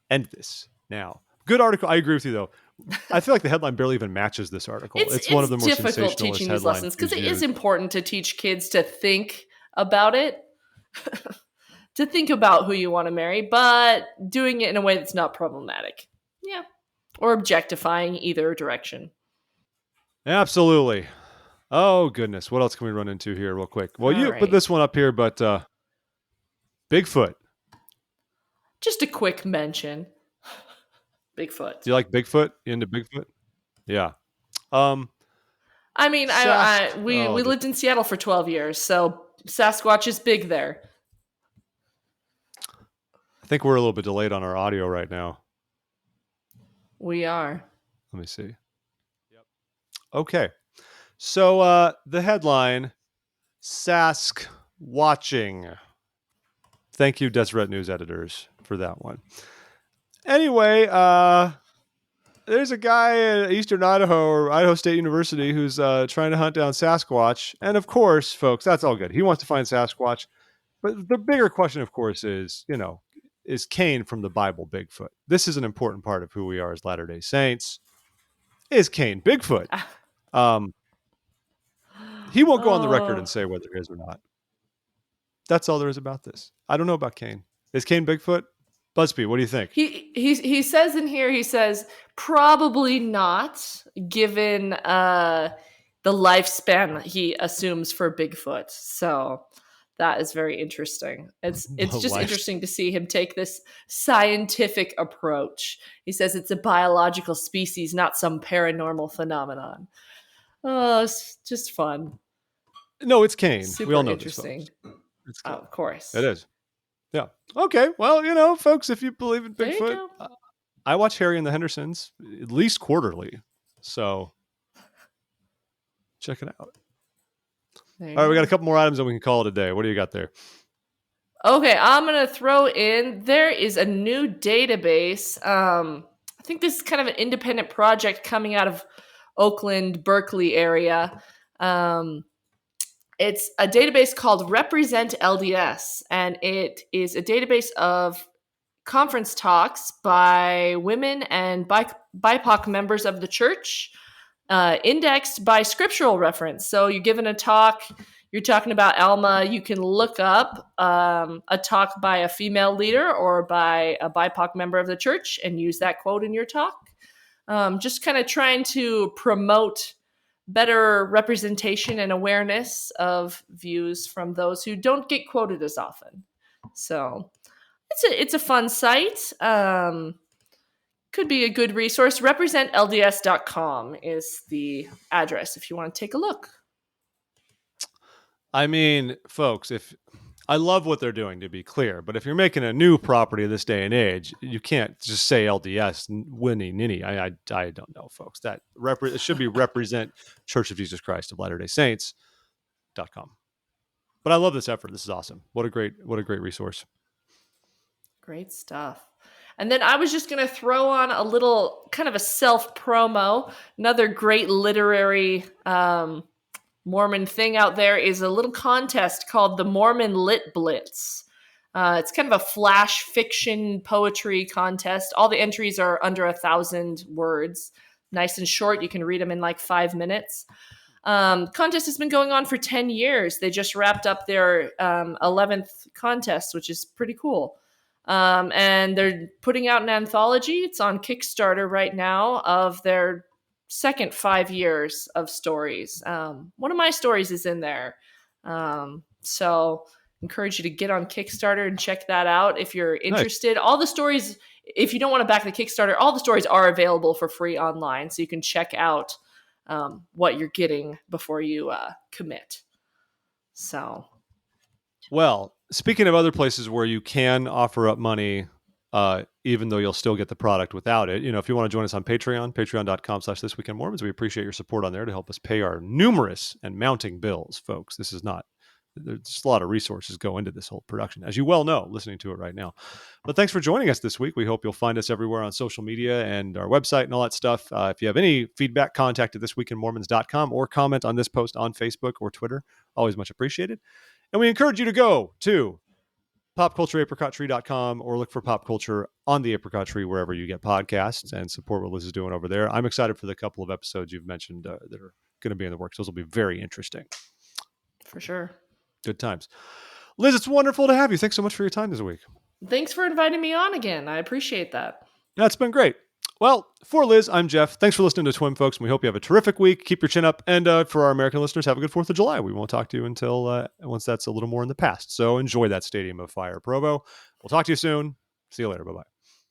End this now. Good article. I agree with you, though. I feel like the headline barely even matches this article. It's one of the more difficult teaching these lessons because it is important to teach kids to think about it, to think about who you want to marry, but doing it in a way that's not problematic. Yeah. Or objectifying either direction. Absolutely. Oh goodness, what else can we run into here real quick? Well, All you put right. this one up here, but Bigfoot. Just a quick mention. Do Bigfoot. you like Bigfoot? You into Bigfoot? Yeah. Um, I mean, Sask. Oh, we this, lived in Seattle for 12 years, so Sasquatch is big there. I think we're a little bit delayed on our audio right now. We are. Let me see. Yep. Okay. So the headline: Sask watching. Thank you, Deseret News editors, for that one. Anyway, there's a guy at Eastern Idaho or Idaho State University who's trying to hunt down Sasquatch. And of course, folks, that's all good. He wants to find Sasquatch. But the bigger question, of course, is, is Cain from the Bible Bigfoot? This is an important part of who we are as Latter-day Saints. Is Cain Bigfoot? Um, he won't go on the record and Oh, say whether it is or not. That's all there is about this. I don't know about Cain. Is Cain Bigfoot? Busby, what do you think? he says in here, he says probably not, given the lifespan he assumes for Bigfoot. So that is very interesting. It's just Life. interesting to see him take this scientific approach. He says it's a biological species, not some paranormal phenomenon. Oh, it's just fun. No, it's Cain. We all Super know this, folks. interesting. It's Oh, Cain. of course. It is. Yeah. Okay. Well, folks, if you believe in There you Bigfoot, go. I watch Harry and the Hendersons at least quarterly. So check it out. There All right, you we got a go. couple more items and we can call it a day. What do you got there? Okay, I'm gonna throw in. There is a new database. I think this is kind of an independent project coming out of Oakland, Berkeley area. Um, it's a database called Represent LDS, and it is a database of conference talks by women and BIPOC members of the church, indexed by scriptural reference. So you're given a talk, you're talking about Alma, you can look up a talk by a female leader or by a BIPOC member of the church and use that quote in your talk. Just kind of trying to promote better representation and awareness of views from those who don't get quoted as often. So it's a fun site. Could be a good resource. Representlds.com is the address if you want to take a look. I mean, folks, if I love what they're doing, to be clear, but if you're making a new property this day and age, you can't just say LDS Winnie Ninny. I don't know, folks. That it should be Represent Church of Jesus Christ of Latter-day Saints.com. But I love this effort. This is awesome. What a great resource. Great stuff. And then I was just going to throw on a little kind of a self promo. Another great literary Mormon thing out there is a little contest called the Mormon Lit Blitz. It's kind of a flash fiction poetry contest. All the entries are under 1,000 words, nice and short. You can read them in like 5 minutes. Contest has been going on for 10 years. They just wrapped up their 11th contest, which is pretty cool. And they're putting out an anthology. It's on Kickstarter right now of their second 5 years of stories. One of my stories is in there. So encourage you to get on Kickstarter and check that out if you're interested. Nice. All the stories, if you don't want to back the Kickstarter, all the stories are available for free online. So you can check out what you're getting before you commit. So. Well, speaking of other places where you can offer up money, even though you'll still get the product without it, if you want to join us on Patreon, patreon.com/thisweekendmormons, we appreciate your support on there to help us pay our numerous and mounting bills, folks. This is not, there's a lot of resources go into this whole production, as you well know, listening to it right now. But thanks for joining us this week. We hope you'll find us everywhere on social media and our website and all that stuff. If you have any feedback, contact at thisweekendmormons.com or comment on this post on Facebook or Twitter. Always much appreciated. And we encourage you to go to popcultureapricottree.com or look for Pop Culture on the Apricot Tree wherever you get podcasts and support what Liz is doing over there. I'm excited for the couple of episodes you've mentioned that are going to be in the works. Those will be very interesting. For sure. Good times. Liz, it's wonderful to have you. Thanks so much for your time this week. Thanks for inviting me on again. I appreciate that. Yeah, it's been great. Well, for Liz, I'm Jeff. Thanks for listening to Twim, folks. And we hope you have a terrific week. Keep your chin up. And for our American listeners, have a good 4th of July. We won't talk to you until once that's a little more in the past. So enjoy that Stadium of Fire, Provo. We'll talk to you soon. See you later. Bye-bye.